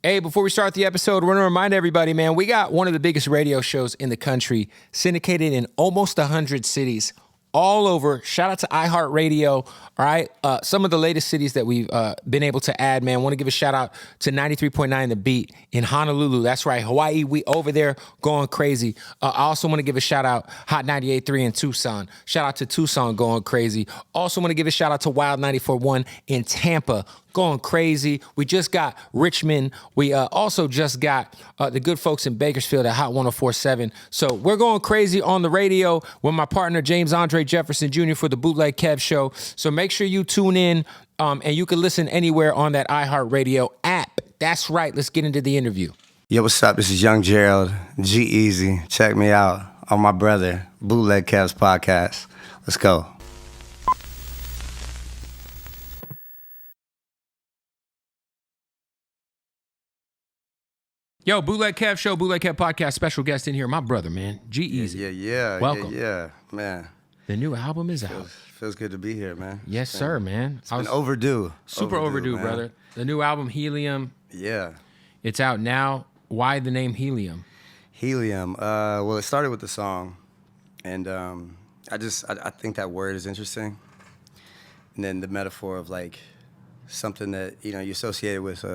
Hey, before we start the episode, I want to remind everybody, man, we got one of the biggest radio shows in the country, syndicated in almost 100 cities, all over. Shout out to iHeartRadio. All right. Some of the latest cities that we've been able to add, man. Want to give a shout out to 93.9 The Beat in Honolulu. That's right. Hawaii. We over there going crazy. I also want to give a shout out Hot 98.3 in Tucson. Shout out to Tucson going crazy. Also want to give a shout out to Wild 94.1 in Tampa. Going crazy. We just got Richmond. We also just got the good folks in Bakersfield at Hot 104.7. So we're going crazy on the radio with my partner, James Andre Jefferson Jr. for the Bootleg Kev Show. So make sure you tune in and you can listen anywhere on that iHeartRadio app. That's right. Let's get into the interview. Yo, what's up? This is Young Gerald, G-Eazy. Check me out on my brother, Bootleg Kev's podcast. Let's go. Yo, Bootleg Kev Show, Bootleg Kev Podcast, special guest in here, my brother, man, G-Eazy. Yeah. Welcome. Yeah, man. The new album is out. Feels good to be here, man. Yes, sir, man. It's been overdue. Super overdue, brother. The new album, Helium. Yeah. It's out now. Why the name Helium? Helium. Well, it started with the song, and I think that word is interesting. And then the metaphor of like something that, you associate it with,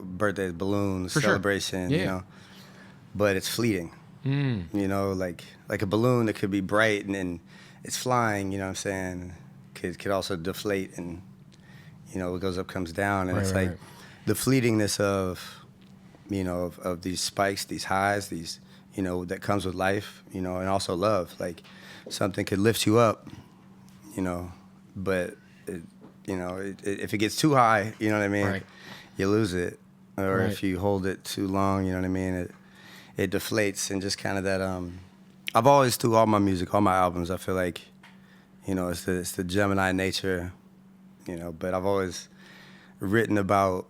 birthdays, balloons, For celebration, sure. but it's fleeting. Like a balloon that could be bright and then it's flying, you know what I'm saying? Could also deflate and, it goes up, comes down. And it's like the fleetingness of these spikes, these highs, these, that comes with life, and also love. Like something could lift you up, but if it gets too high, you know what I mean? Right. You lose it. Or if you hold it too long, you know what I mean? It deflates, and just kind of that, I've always, through all my music, all my albums, I feel like, it's the Gemini nature, but I've always written about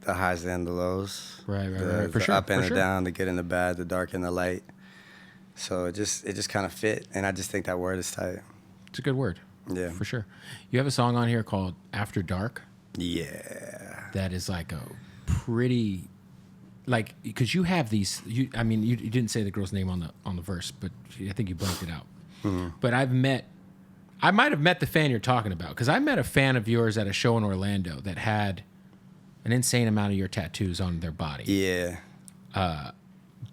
the highs and the lows. Right. The For sure. up and the down, the good and the bad, the dark and the light. So it just kind of fit, and I just think that word is tight. It's a good word. Yeah. For sure. You have a song on here called After Dark. Yeah. That is like a pretty, like, because you have these, you didn't say the girl's name on the verse, but I think you blanked it out. Mm-hmm. But I might have met the fan you're talking about, because I met a fan of yours at a show in Orlando that had an insane amount of your tattoos on their body. Yeah.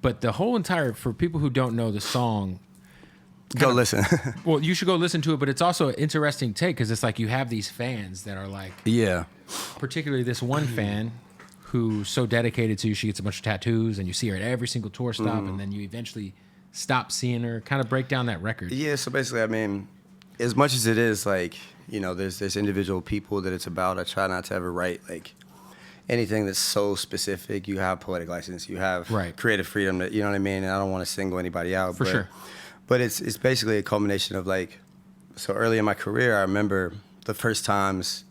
But the whole for people who don't know the song, Go listen. well, you should go listen to it, but it's also an interesting take, because it's like you have these fans that are like, yeah, particularly this one fan who's so dedicated to you, she gets a bunch of tattoos, and you see her at every single tour stop, and then you eventually stop seeing her. Kind of break down that record. Yeah, so basically, as much as it is like, there's individual people that it's about, I try not to ever write like anything that's so specific. You have poetic license, you have creative freedom, that, you know what I mean? And I don't want to single anybody out. For sure. But it's basically a culmination of like, so early in my career, I remember the first times,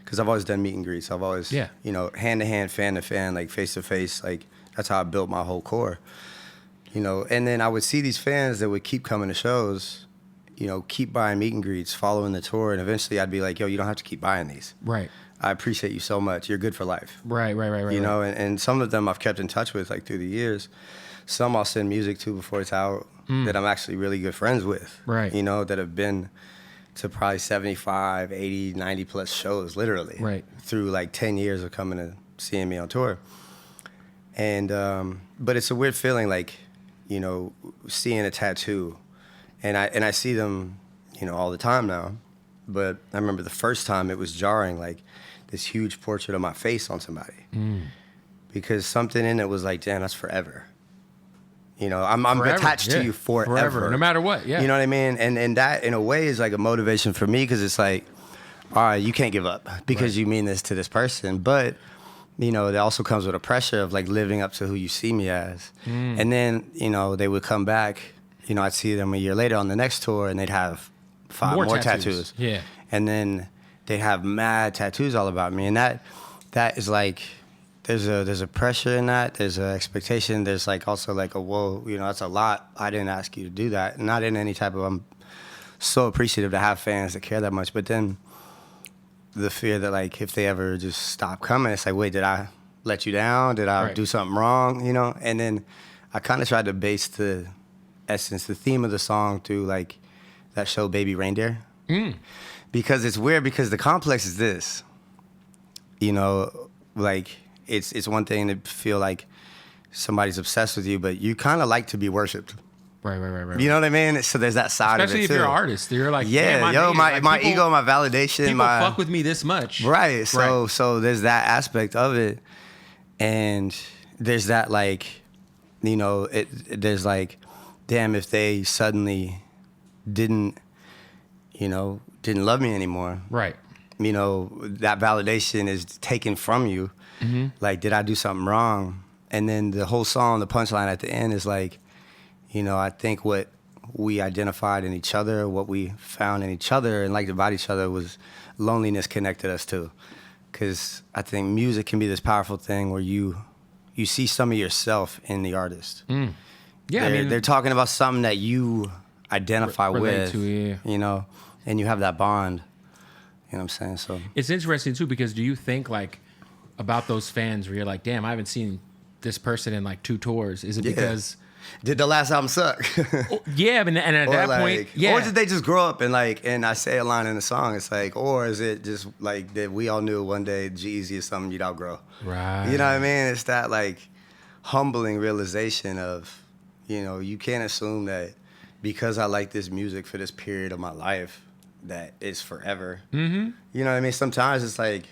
because I've always done meet and greets. I've always, hand to hand, fan to fan, like face to face. Like that's how I built my whole core. And then I would see these fans that would keep coming to shows, keep buying meet and greets, following the tour. And eventually I'd be like, yo, you don't have to keep buying these. Right. I appreciate you so much. You're good for life. Right. And some of them I've kept in touch with like through the years. Some I'll send music to before it's out that I'm actually really good friends with. Right. That have been to probably 75, 80, 90 plus shows, literally. Right. Through like 10 years of coming and seeing me on tour. And, but it's a weird feeling like, seeing a tattoo. And I see them, all the time now. But I remember the first time it was jarring, like this huge portrait of my face on somebody. Because something in it was like, damn, that's forever. I'm attached to you forever. No matter what, yeah. You know what I mean? And that, in a way, is like a motivation for me, because it's like, all right, you can't give up because you mean this to this person. But, it also comes with a pressure of like living up to who you see me as. And then, they would come back, I'd see them a year later on the next tour, and they'd have 5 more tattoos. Yeah. And then they'd have mad tattoos all about me. And that is like, there's a pressure in that. There's an expectation. There's like also like a whoa, that's a lot. I didn't ask you to do that. Not in any type of, I'm so appreciative to have fans that care that much. But then the fear that like if they ever just stop coming, it's like, wait, did I let you down? Did I Right. do something wrong? You know? And then I kind of tried to base the theme of the song through like that show Baby Reindeer. Because it's weird because the complex is this. You know, like it's one thing to feel like somebody's obsessed with you, but you kind of like to be worshipped. Right. You know what I mean? So there's that side Especially of it if too. you're an artist, you're like, yeah, damn, I yo, made it. my Like, my people, ego, my validation, people my fuck with me this much. right. So Right. so there's that aspect of it, and there's that like, you know, there's like, damn, if they suddenly didn't love me anymore. Right. You know, that validation is taken from you. Mm-hmm. Like, did I do something wrong? And then the whole song, the punchline at the end is like, you know, I think what we identified in each other, what we found in each other and liked about each other was loneliness connected us too. Because I think music can be this powerful thing where you see some of yourself in the artist. Yeah, They're talking about something that you identify relate with, to, yeah. you know, and you have that bond. You know what I'm saying? So it's interesting too because do you think like about those fans where you're like, damn, I haven't seen this person in like 2 tours? Is it because did the last album suck? yeah, and at Or that like, point, yeah, or did they just grow up and like, and I say a line in the song, it's like, or is it just like that we all knew one day G-Eazy is something you'd outgrow? right? You know what I mean? It's that like humbling realization of, you know, you can't assume that because I like this music for this period of my life that it's forever. Mm-hmm. You know what I mean? Sometimes it's like,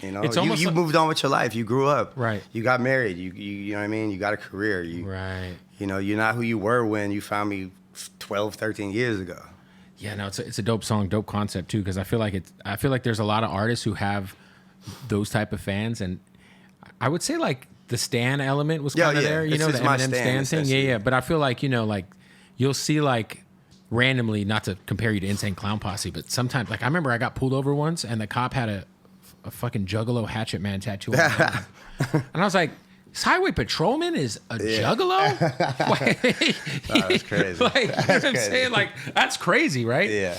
you know, It's almost you like- moved on with your life. You grew up. Right. You got married. You know what I mean? You got a career. Right. You know, you're not who you were when you found me 12, 13 years ago. Yeah, no, it's a dope song, dope concept too. Because I feel like there's a lot of artists who have those type of fans, and I would say like the Stan element was kind of there. You It's know, the my Eminem Stan thing. essentially. Yeah. But I feel like like you'll see like randomly, not to compare you to Insane Clown Posse, but sometimes like I remember I got pulled over once, and the cop had a fucking Juggalo Hatchet Man tattoo on my arm. And I was like, this highway patrolman is a juggalo? That's crazy. Like, you know what I'm saying? Like, that's crazy, right? Yeah.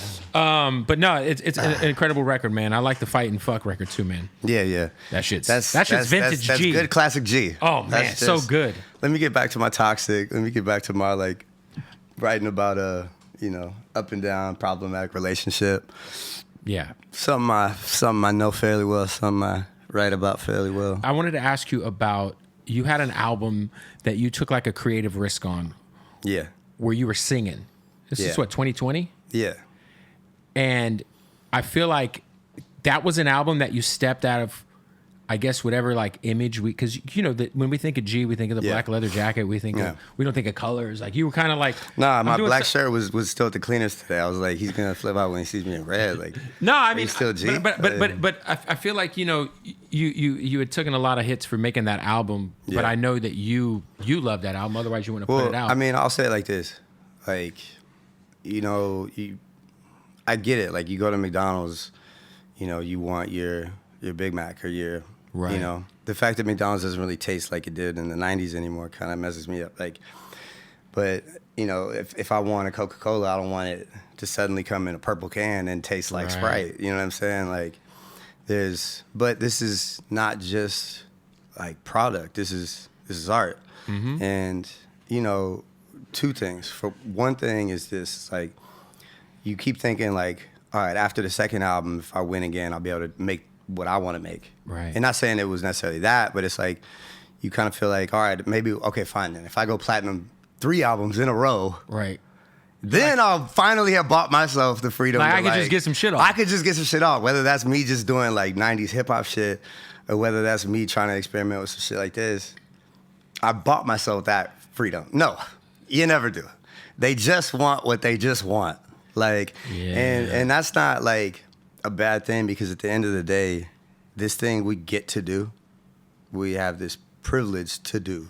But no, it's an incredible record, man. I like the Fight and Fuck record too, man. Yeah. That shit's vintage that's G. good classic G. Oh, man, That's so good. Let me get back to my toxic. Let me get back to my like writing about up and down problematic relationship. Yeah. Something I know fairly well, something I write about fairly well. I wanted to ask you about, you had an album that you took like a creative risk on Yeah. where you were singing. This is what, 2020? Yeah. And I feel like that was an album that you stepped out of, I guess, whatever like image because when we think of G, we think of the black leather jacket. We think we don't think of colors. Like you were kind of like, nah, my black shirt was still at the cleaners today. I was like, he's gonna flip out when he sees me in red. Like, no, I mean, he's still G. But I feel like you had taken a lot of hits for making that album. Yeah. But I know that you love that album. Otherwise, you wouldn't have put it out. I mean, I'll say it like this, like, I get it. Like, you go to McDonald's, you want your Big Mac or your, right. The fact that McDonald's doesn't really taste like it did in the 90s anymore kind of messes me up. Like, but, if I want a Coca-Cola, I don't want it to suddenly come in a purple can and taste like Sprite. You know what I'm saying? Like, but this is not just like product. This is art. Mm-hmm. And, 2 things. For one thing is this, like, you keep thinking like, all right, after the second album, if I win again, I'll be able to make what I want to make. Right. And not saying it was necessarily that, but it's like, you kind of feel like, all right, maybe, okay, fine then. If I go platinum 3 albums in a row, right. then I'll finally have bought myself the freedom. Like, to, I could just get some shit off. I could just get some shit off, whether that's me just doing like 90s hip hop shit or whether that's me trying to experiment with some shit like this. I bought myself that freedom. No, you never do. They just want what they just want. Like, and that's not like a bad thing because at the end of the day, this thing we get to do, we have this privilege to do,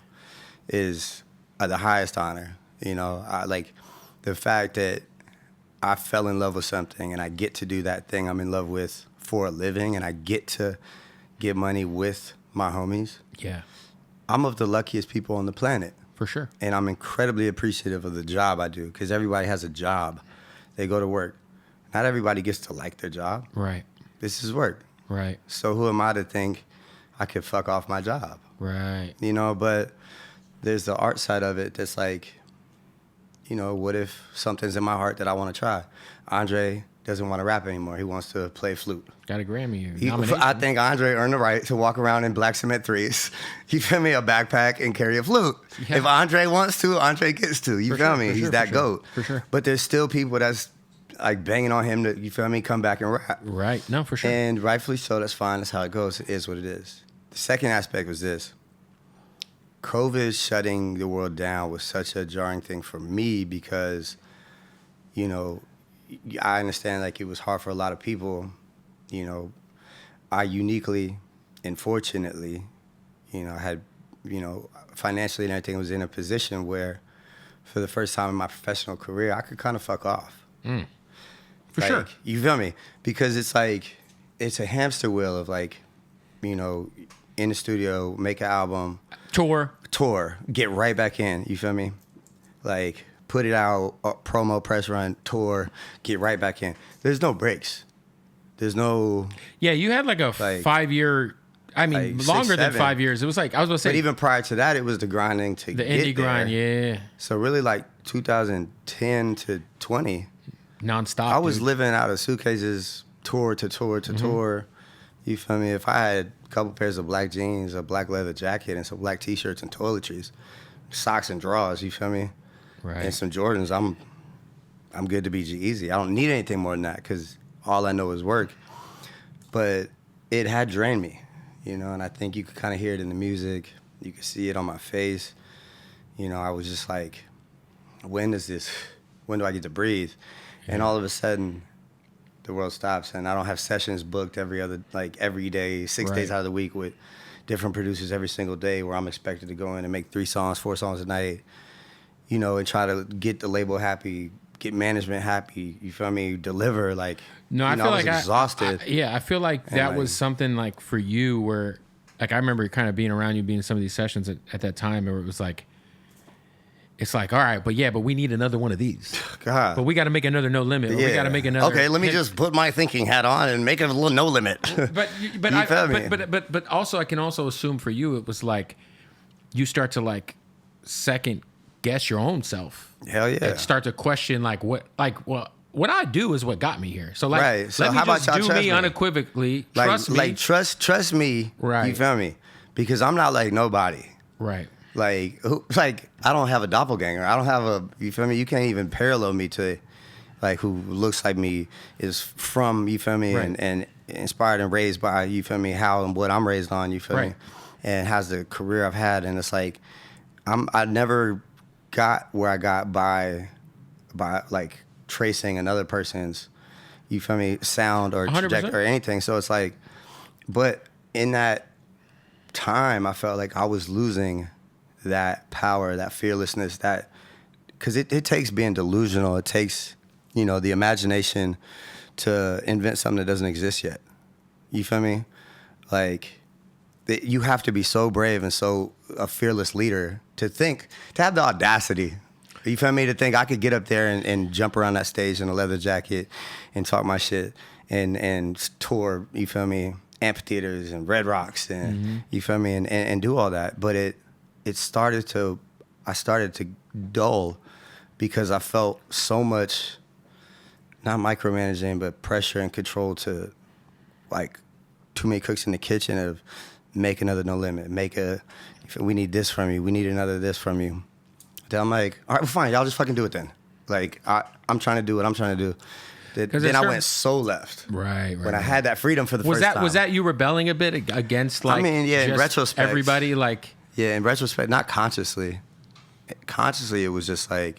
is the highest honor. I like the fact that I fell in love with something and I get to do that thing I'm in love with for a living and I get to get money with my homies. Yeah. I'm of the luckiest people on the planet. For sure. And I'm incredibly appreciative of the job I do because everybody has a job. They go to work. Not everybody gets to like their job. Right. This is work. Right. So who am I to think I could fuck off my job. Right. You know, but there's the art side of it that's like, you know, what if something's in my heart that I want to try? Andre doesn't want to rap anymore. He wants to play flute. Got a Grammy. I think Andre earned the right to walk around in black cement threes. You feel me? A backpack and carry a flute. Yeah. If Andre wants to, Andre gets to. You feel me? He's that GOAT. For sure. But there's still people that's like banging on him to, you feel me, come back and rap. Right. No, for sure. And rightfully so. That's fine. That's how it goes. It is what it is. The second aspect was this. COVID shutting the world down was such a jarring thing for me because, you know, I understand like it was hard for a lot of people. You know, I uniquely and fortunately, you know, had, you know, financially and everything was in a position where for the first time in my professional career, I could kind of fuck off. For sure. You feel me? Because it's like, it's a hamster wheel of like, you know, in the studio, make an album. Tour, get right back in. You feel me? Like, put it out, promo, press run, tour, get right back in. There's no breaks. There's no... Yeah, you had like a 5-year... I mean, like longer than 5 years. It was like, I was going to say... But even prior to that, it was the grinding to get there. The indie grind, yeah. So really like 2010 to 20... Nonstop, I was living out of suitcases, tour to tour to tour. You feel me? If I had a couple pairs of black jeans, a black leather jacket, and some black T-shirts and toiletries, socks and drawers, you feel me? Right. And some Jordans, I'm good to be G-Eazy. I don't need anything more than that because all I know is work. But it had drained me, you know, and I think you could kind of hear it in the music. You could see it on my face. You know, I was just like, when do I get to breathe? Yeah. And all of a sudden, the world stops, and I don't have sessions booked every day, 6 days out of the week with different producers every single day where I'm expected to go in and make 3 songs, 4 songs a night, you know, and try to get the label happy, get management happy, you feel me, deliver, like, no, I was exhausted. I feel like that was something like for you where, like, I remember kind of being around you, being in some of these sessions at that time where it was like, it's like, all right, but we need another one of these. God. But we got to make another No Limit. Yeah. We got to make another. Okay, let me just put my thinking hat on and make it a little No Limit. But also, I can also assume for you, it was like you start to like second guess your own self. Hell yeah. Like start to question what I do is what got me here. So like, right. So let me how just about y'all do trust me unequivocally. Trust me. Like trust me. Right. You feel me? Because I'm not like nobody. Right. Like I don't have a doppelganger. I don't have you feel me? You can't even parallel me to, like, who looks like me, is from, you feel me, right. and inspired and raised by, you feel me, how and what I'm raised on, you feel right. me, and has the career I've had, and it's like, I never got where I got by like tracing another person's, you feel me, sound or trajectory or anything. So it's like, but in that time, I felt like I was losing that power, that fearlessness, because it takes being delusional. It takes, you know, the imagination to invent something that doesn't exist yet. You feel me? Like, you have to be so brave and so a fearless leader to have the audacity, you feel me, to think I could get up there and jump around that stage in a leather jacket and talk my shit and tour, you feel me, amphitheaters and Red Rocks and, you feel me, and do all that. But I started to dull because I felt so much, not micromanaging, but pressure and control to, like, too many cooks in the kitchen of make another No Limit, we need this from you, we need another this from you. Then I'm like, all right, well, fine, y'all just fucking do it then. Like, I'm trying to do what I'm trying to do. Then I went so left. Right. When I had that freedom for the first time. Was that you rebelling a bit against, like, I mean, yeah, in retrospect, everybody, like... Yeah, in retrospect, not consciously. Consciously, it was just me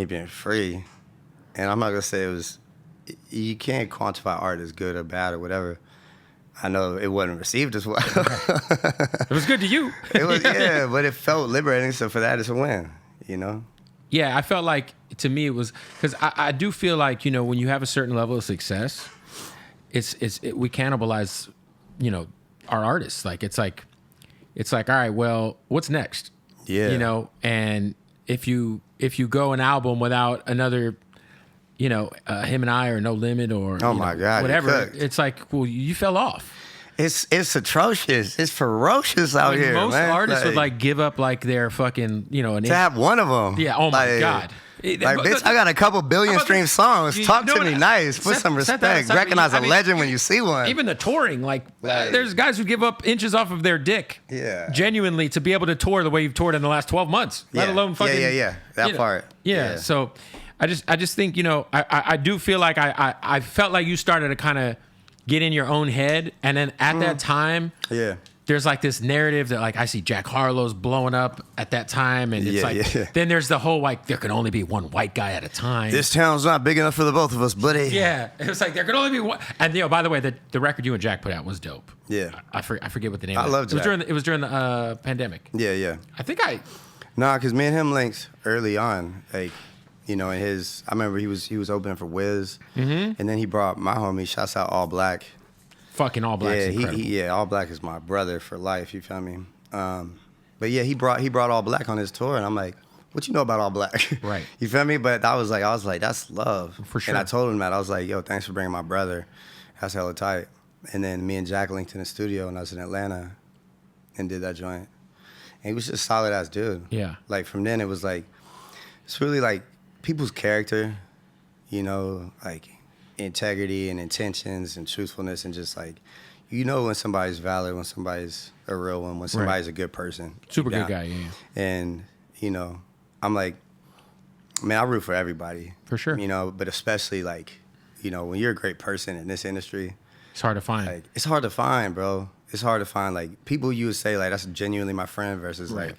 being free. And I'm not going to say you can't quantify art as good or bad or whatever. I know it wasn't received as well. It was good to you. It was, yeah, but it felt liberating. So for that, it's a win, you know? Yeah, I felt like, to me, it was, because I do feel like, you know, when you have a certain level of success, we cannibalize, you know, our artists. Like, it's like, all right, well, what's next? Yeah. You know, and if you go an album without another, you know, Him and I or No Limit or oh my God, whatever, it's like, well, you fell off. It's atrocious. It's ferocious out Like, here, most man. artists would like give up like their fucking, you know, to have one of them. Yeah. Oh my God. Like, bitch, I got a couple billion stream songs. Talk to me nice. Put some respect. Recognize a legend when you see one. Even the touring, like, there's guys who give up inches off of their dick. Yeah. Genuinely to be able to tour the way you've toured in the last 12 months. Let alone fucking. Yeah. That part. Yeah. So I just think, you know, I do feel like I felt like you started to kind of get in your own head. And then at that time. Yeah. There's like this narrative that like I see Jack Harlow's blowing up at that time, and it's then there's the whole like there can only be one white guy at a time. This town's not big enough for the both of us, buddy. Yeah, it was like there could only be one. And you know, by the way, the record you and Jack put out was dope. Yeah, I forget what the name. I love Jack. It was during the pandemic. Yeah. I think because me and him linked early on, like. You know, I remember he was opening for Wiz, and then he brought my homie. Shouts out All Black. Fucking All Black. Yeah, All Black is my brother for life. You feel me? But yeah, he brought All Black on his tour, and I'm like, what you know about All Black? Right. You feel me? But I was like, that's love. For sure. And I told him that. I was like, yo, thanks for bringing my brother. That's hella tight. And then me and Jack linked in the studio when I was in Atlanta, and did that joint. And he was just a solid ass dude. Yeah. Like from then it was like, it's really like people's character, you know, like integrity and intentions and truthfulness, and just like, you know, when somebody's valid, when somebody's a real one, when somebody's a good person. Super good guy, yeah. And, you know, I'm like, man, I root for everybody. For sure. You know, but especially like, you know, when you're a great person in this industry. It's hard to find. Like, it's hard to find, bro. It's hard to find, like, people you would say, like, that's genuinely my friend versus, like,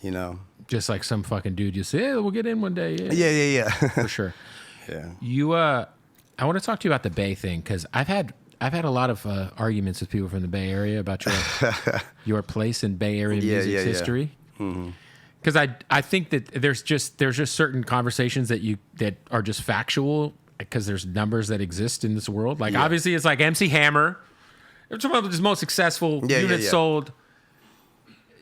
you know. Just like some fucking dude you say, hey, we'll get in one day. Yeah. For sure. Yeah. I want to talk to you about the Bay thing, because I've had a lot of arguments with people from the Bay Area about your place in Bay Area music's history. Because I think that there's just certain conversations that are just factual, because there's numbers that exist in this world. Like obviously it's like MC Hammer, it's one of his most successful units sold.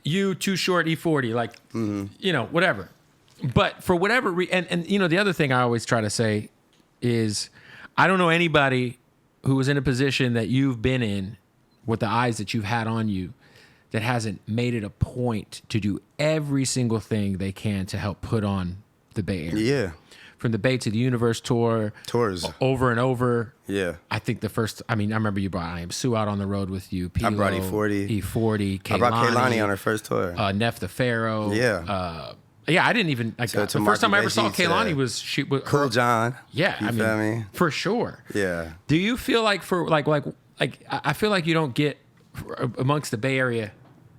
You Too Short E40, like you know, whatever. But for whatever and you know, the other thing I always try to say is, I don't know anybody who was in a position that you've been in with the eyes that you've had on you that hasn't made it a point to do every single thing they can to help put on the Bay Area. Yeah. From the Bay to the Universe tours over and over. Yeah. I think I remember you brought I Am Sue out on the road with you. Pilo, I brought E40. Kehlani. I brought Kehlani on her first tour. Neff the Pharaoh. Yeah. Yeah, I didn't even the first time I ever saw Kehlani was Cool John. Yeah, you feel me? For sure. Yeah. Do you feel like I feel like you don't get amongst the Bay Area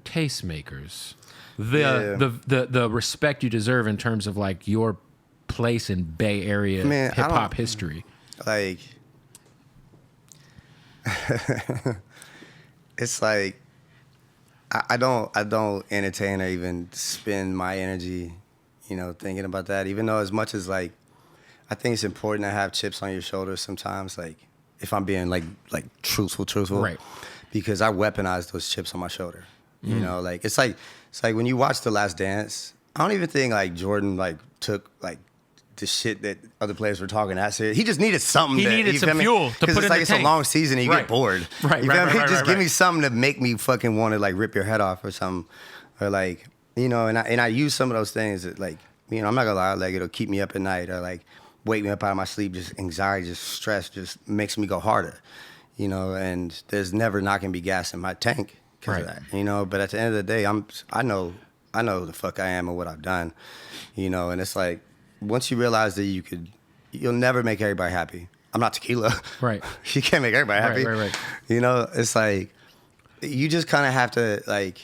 tastemakers the respect you deserve in terms of like your place in Bay Area hip hop history? Like, it's like I don't entertain or even spend my energy, you know, thinking about that. Even though as much as like, I think it's important to have chips on your shoulders sometimes. Like, if I'm being like truthful, right? Because I weaponize those chips on my shoulder. You know, like it's like when you watch The Last Dance. I don't even think like Jordan like took like the shit that other players were talking that serious. He just needed something. He needed some fuel to put in the tank. Because it's like it's a long season and you get bored. Right. You feel me? Just give me something to make me fucking want to like rip your head off or something, or like, you know. And I use some of those things that, like, you know, I'm not gonna lie, like it'll keep me up at night or like wake me up out of my sleep. Just anxiety, just stress, just makes me go harder. You know, and there's never not gonna be gas in my tank because of that. You know, but at the end of the day, I know who the fuck I am and what I've done. You know, and it's like, once you realize that you'll never make everybody happy. I'm not tequila. Right. You can't make everybody happy. Right. You know, it's like, you just kind of have to like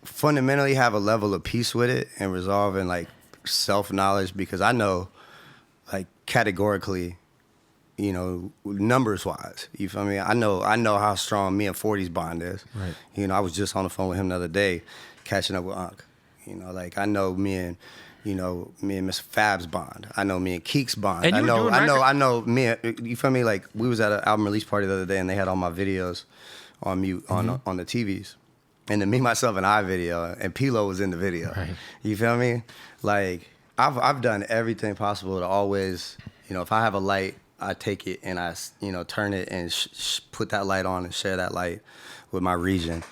fundamentally have a level of peace with it and resolve and like self-knowledge, because I know like categorically, you know, numbers wise, you feel me? I know how strong me and 40's bond is. Right. You know, I was just on the phone with him the other day, catching up with Unc. You know, like I know me and Mr. Fab's bond. I know me and Keek's bond. And I know me and, you feel me? Like, we was at an album release party the other day and they had all my videos on mute on the TVs. And the Me, Myself, and I video, and Pilo was in the video. Right. You feel me? Like, I've done everything possible to always, you know, if I have a light I take it and I, turn it and put that light on and share that light with my region.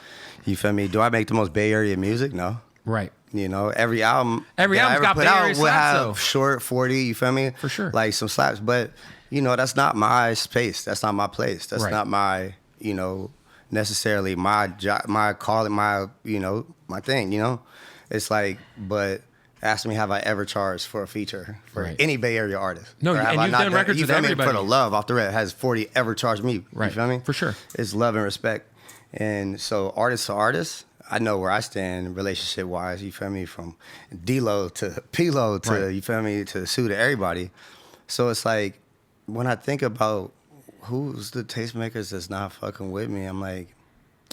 You feel me? Do I make the most Bay Area music? No. Right. Every album's got Bay Area will slaps, have though. short 40, you feel me? For sure. Like some slaps. But, that's not my space. That's not my place. That's not my, necessarily my job, my calling, my, my thing, It's like, but ask me, have I ever charged for a feature for any Bay Area artist? No, and you've done records with everybody. For the love, off the rep, has 40 ever charged me? Right. You feel me? For sure. It's love and respect. And so artist to artist, I know where I stand relationship-wise, you feel me? From D-Lo to P-Lo to, you feel me, to Sue to everybody. So it's like, when I think about who's the tastemakers that's not fucking with me, I'm like,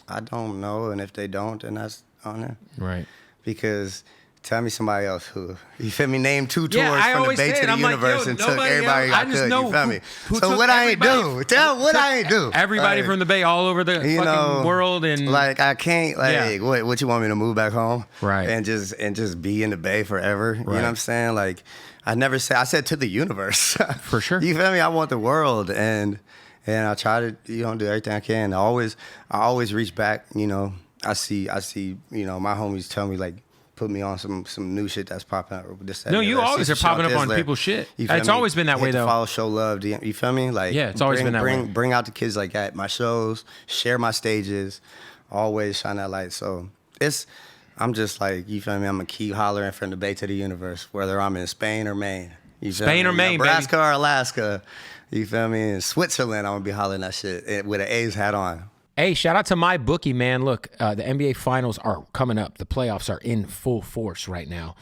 I don't know. And if they don't, then that's on there. Right. Because tell me somebody else who, you feel me, name 2 tours I from the always Bay say to it. the I'm like, universe yo, and took nobody everybody else. I I just could, know you feel me? who So took what I ain't everybody- do? Tell what I ain't do. Everybody Like, from the Bay all over the fucking world, and like I can't what you want me to move back home? Right. And just be in the Bay forever. You know what I'm saying? Like I said to the universe. For sure. You feel me? I want the world and I try to, do everything I can. I always reach back, I see, my homies tell me like put me on some new shit that's popping up. This, that, no, and you that. always are popping up on people's shit. It's always been that way, though. Follow, show love. You feel me? Like it's always been that way. Bring out the kids like at my shows, share my stages, always shine that light. So I'm just like, you feel me? I'm gonna keep hollering from the Bay to the universe, whether I'm in Spain or Maine. You feel Spain me? or Maine, Nebraska or Alaska. You feel me? In Switzerland, I'm gonna be hollering that shit with an A's hat on. Hey, shout out to my bookie, man. Look, the NBA Finals are coming up. The playoffs are in full force right now.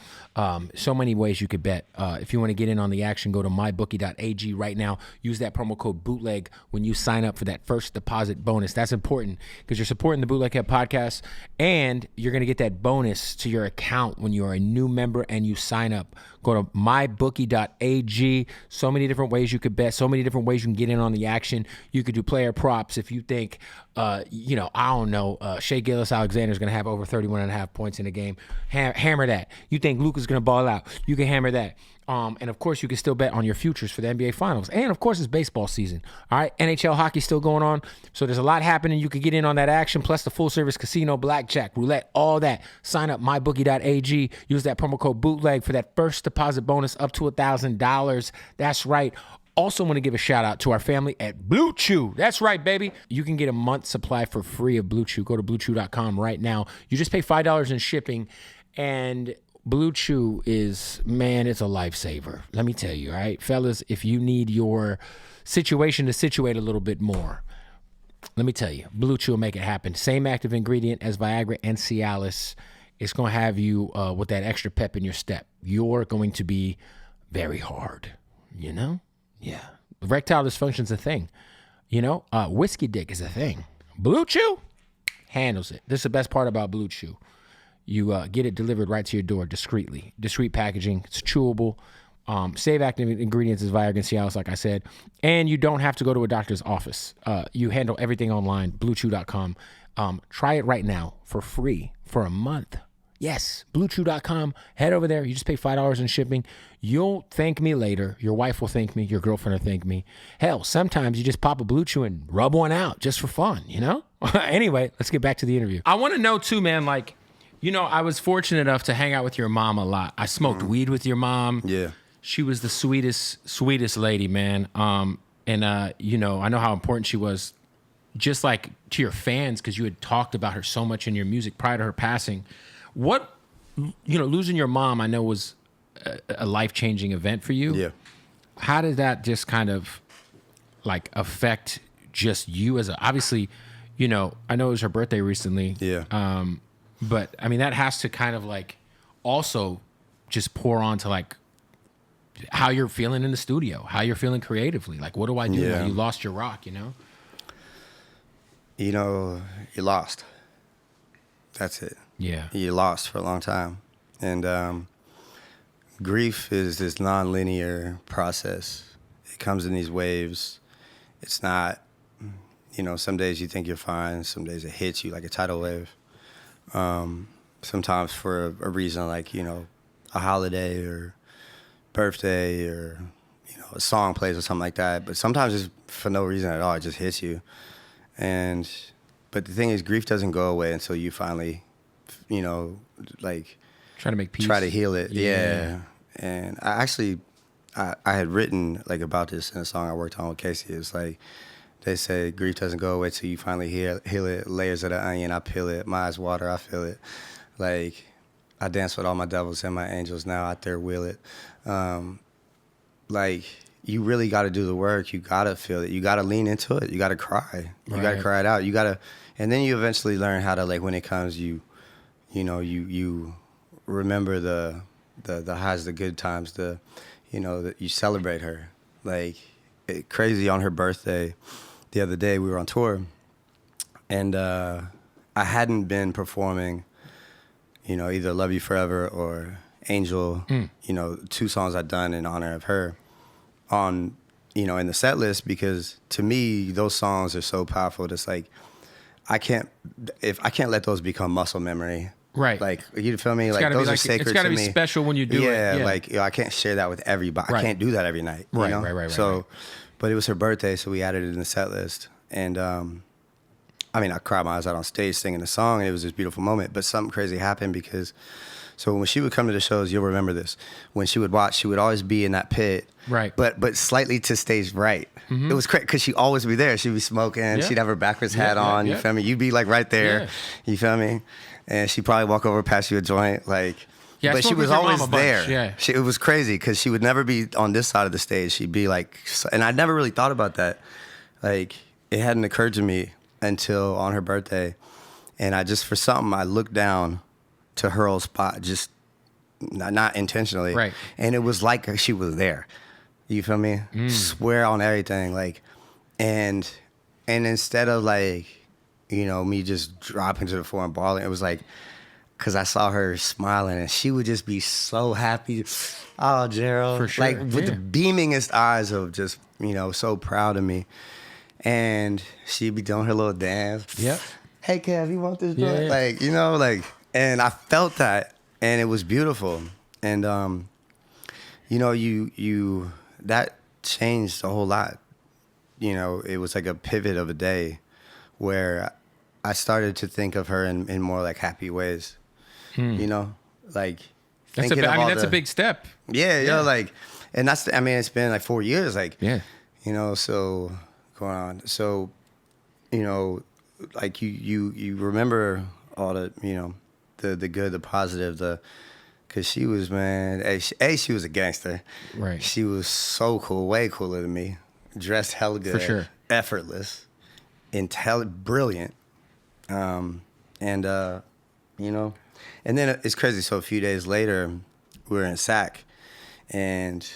So many ways you could bet. If you want to get in on the action, go to mybookie.ag right now. Use that promo code Bootleg when you sign up for that first deposit bonus. That's important because you're supporting the Bootleg Head podcast, and you're going to get that bonus to your account when you are a new member and you sign up. Go to mybookie.ag. So many different ways you could bet. So many different ways you can get in on the action. You could do player props if you think, I don't know, Shai Gilgeous-Alexander is going to have over 31.5 points in a game. Hammer that. You think Luka's going to ball out. You can hammer that. And, of course, you can still bet on your futures for the NBA Finals. And, of course, it's baseball season. All right, NHL hockey still going on. So there's a lot happening. You could get in on that action, plus the full-service casino, blackjack, roulette, all that. Sign up, mybookie.ag. Use that promo code BOOTLEG for that first deposit bonus up to $1,000. That's right. Also want to give a shout out to our family at Blue Chew. That's right, baby. You can get a month's supply for free of Blue Chew. Go to bluechew.com right now. You just pay $5 in shipping, and Blue Chew is, man, it's a lifesaver. Let me tell you, all right? Fellas, if you need your situation to situate a little bit more, let me tell you, Blue Chew will make it happen. Same active ingredient as Viagra and Cialis. It's going to have you with that extra pep in your step. You're going to be very hard, you know? Yeah. Erectile dysfunction's a thing. Whiskey dick is a thing. Blue Chew handles it. This is the best part about Blue Chew. You get it delivered right to your door discreetly. Discreet packaging. It's chewable. Save active ingredients is Viagra and Cialis, like I said. And you don't have to go to a doctor's office. You handle everything online, bluechew.com. Try it right now for free for a month. Yes, bluechew.com. Head over there. You just pay $5 in shipping. You'll thank me later. Your wife will thank me. Your girlfriend will thank me. Hell, sometimes you just pop a Blue Chew and rub one out just for fun, Anyway, let's get back to the interview. I want to know, too, man, I was fortunate enough to hang out with your mom a lot. I smoked weed with your mom. Yeah. She was the sweetest lady, man. I know how important she was just like to your fans because you had talked about her so much in your music prior to her passing. What, losing your mom, I know was a life-changing event for you. Yeah. How did that just kind of affect just you obviously, I know it was her birthday recently. Yeah. But I mean, that has to kind of also just pour on to how you're feeling in the studio, how you're feeling creatively. What do I do now? You lost your rock, You lost. That's it. Yeah. You lost for a long time. And grief is this non-linear process. It comes in these waves. It's not, some days you think you're fine. Some days it hits you like a tidal wave. Sometimes for a reason like, a holiday or birthday or, a song plays or something like that. But sometimes it's for no reason at all. It just hits you. But the thing is, grief doesn't go away until you finally, like Try to make peace. try to heal it. Yeah. And I had written like about this in a song I worked on with Casey. It's like they say grief doesn't go away till you finally heal it. Layers of the onion, I peel it. My eyes water, I feel it. Like I dance with all my devils and my angels now out there wheel it. Like you really got to do the work. You got to feel it. You got to lean into it. You got to cry. You got to cry it out. You got to, and then you eventually learn how to, like, when it comes, you remember the highs, the good times, you celebrate her. Like crazy on her birthday. The other day we were on tour, and I hadn't been performing, either Love You Forever or Angel, 2 songs I'd done in honor of her on, in the set list, because to me, those songs are so powerful. It's like, I can't let those become muscle memory. Right. Like, you feel me? Like, those are sacred to me. It's got to be special when you do it. Yeah, like, I can't share that with everybody. Right. I can't do that every night. Right. So, but it was her birthday, so we added it in the set list. And, I cried my eyes out on stage singing the song, and it was this beautiful moment. But something crazy happened because, so when she would come to the shows, you'll remember this. When she would watch, she would always be in that pit. Right. But slightly to stage right. Mm-hmm. It was crazy because she'd always be there. She'd be smoking. Yeah. She'd have her backwards hat on. You feel me? You'd be like right there. Yeah. You feel me? And she'd probably walk over past you a joint. Like, yeah, but she was always there. Yeah. It was crazy because she would never be on this side of the stage. She'd be like, and I never really thought about that. Like, it hadn't occurred to me until on her birthday. And I just, for something, I looked down to her old spot, just not intentionally. Right. And it was like she was there. You feel me? Swear on everything. Like, and instead of like, me just dropping to the floor and bawling, it was like, because I saw her smiling and she would just be so happy. Oh, Gerald. For sure. Like with the beamingest eyes of just, so proud of me. And she'd be doing her little dance. Yep. Hey, Kev, you want this joint? Yeah. Like, and I felt that, and it was beautiful. And, that changed a whole lot. It was like a pivot of a day where I started to think of her in more like happy ways. Like that's a big step. Yeah. Like, and it's been like 4 years. Like, so going on. So, like you remember all the, the good, the positive, because she was, man, she was a gangster. Right. She was so cool, way cooler than me. Dressed hella good. For sure. Effortless. Brilliant. And then it's crazy. So a few days later, we were in SAC, and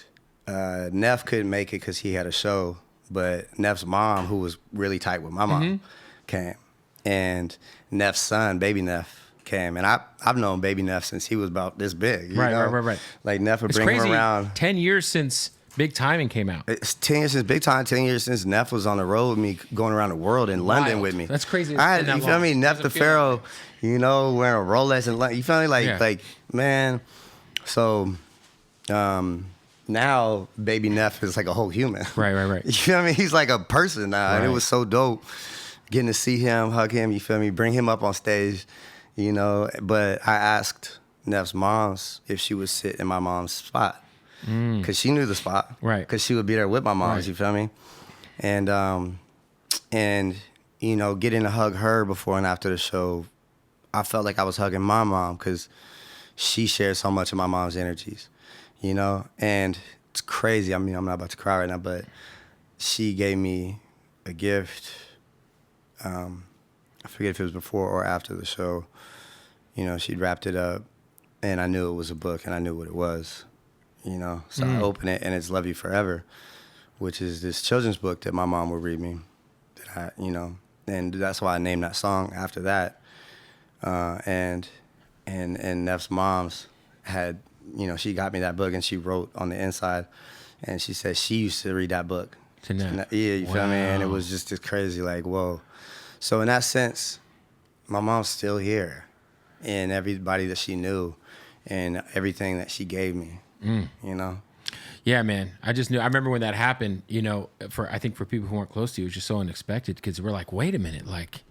Neff couldn't make it because he had a show, but Neff's mom, who was really tight with my mom, came. And Neff's son, Baby Neff, came. And I've known Baby Neff since he was about this big. You know? Right. Like, Neff would It's bring crazy. him around. 10 years since Big Timing came out. It's 10 years since Big Time, 10 years since Neff was on the road with me, going around the world in London with me. That's crazy. You feel me? Neff the Pharaoh, wearing a Rolex in London. You feel me? Like, man. So, now Baby Neff is like a whole human. Right. You feel me? He's like a person now. Right. And it was so dope getting to see him, hug him, you feel me? Bring him up on stage, But I asked Neff's moms if she would sit in my mom's spot. Because she knew the spot. Right. Because she would be there with my moms, Right. you feel me? And getting to hug her before and after the show, I felt like I was hugging my mom because she shared so much of my mom's energies, And it's crazy. I'm not about to cry right now, but she gave me a gift. I forget if it was before or after the show. She'd wrapped it up, and I knew it was a book, and I knew what it was. So I open it, and it's Love You Forever, which is this children's book that my mom would read me. And that's why I named that song after that. And Neff's moms had, she got me that book, and she wrote on the inside, and she said she used to read that book. To Neff. Yeah, you feel me? And it was just this crazy, like, whoa. So in that sense, my mom's still here, and everybody that she knew, and everything that she gave me. Yeah, man. I just knew. I remember when that happened. You know, I think for people who weren't close to you, it was just so unexpected because we're like, wait a minute, like,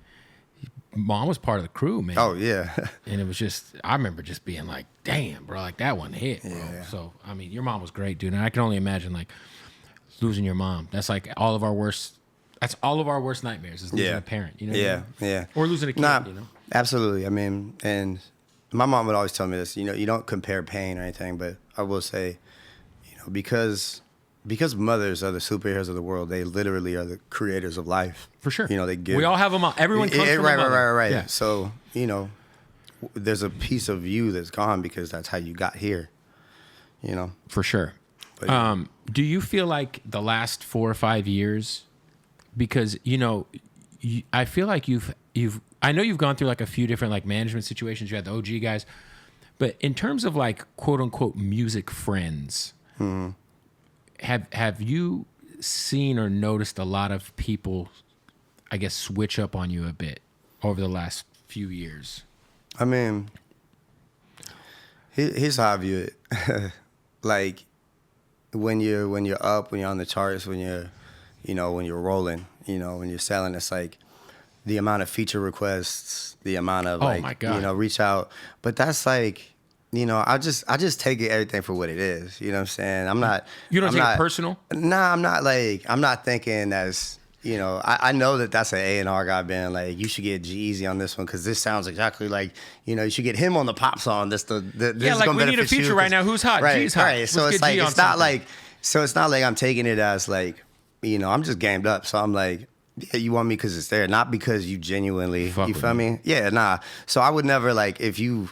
Mom was part of the crew, man. Oh yeah. And it was just, I remember just being like, damn, bro, like that one hit, bro. Yeah. So, I mean, your mom was great, dude. And I can only imagine like losing your mom. That's like all of our worst nightmares is losing a parent, you know? Yeah, what I mean? yeah. Or losing a kid, you know? Absolutely. I mean, and my mom would always tell me this, you know, you don't compare pain or anything, but I will say, you know, because mothers are the superheroes of the world, they literally are the creators of life. For sure. You know, they give. We all have a mom. Everyone comes from a mother. Right. Yeah. So, you know, there's a piece of you that's gone because that's how you got here, you know? For sure. But, yeah. Do you feel like the last 4 or 5 years, because, you know, I feel like I know you've gone through like a few different like management situations. You had the OG guys, but in terms of like quote unquote music friends, have you seen or noticed a lot of people, I guess, switch up on you a bit over the last few years? I mean, here's how I view it. Like when you're up, when you're on the charts, when you're rolling, you know, when you're selling, it's like the amount of feature requests, the amount of you know, reach out. But that's like, you know, I just take it everything for what it is. You know what I'm saying? You don't take it personal? Nah, I'm not thinking that's, you know, I know that that's an A&R guy being like, you should get G-Eazy on this one because this sounds exactly like, you know, you should get him on the pop song. This yeah, is like gonna we need a feature right now. Who's hot? Right, G's hot. right. So Let's it's get like G on it's not something. like, so it's not like I'm taking it as like, you know, I'm just gamed up. So I'm like, yeah, you want me because it's there, not because you genuinely, you feel me? Yeah, nah. So I would never like, if you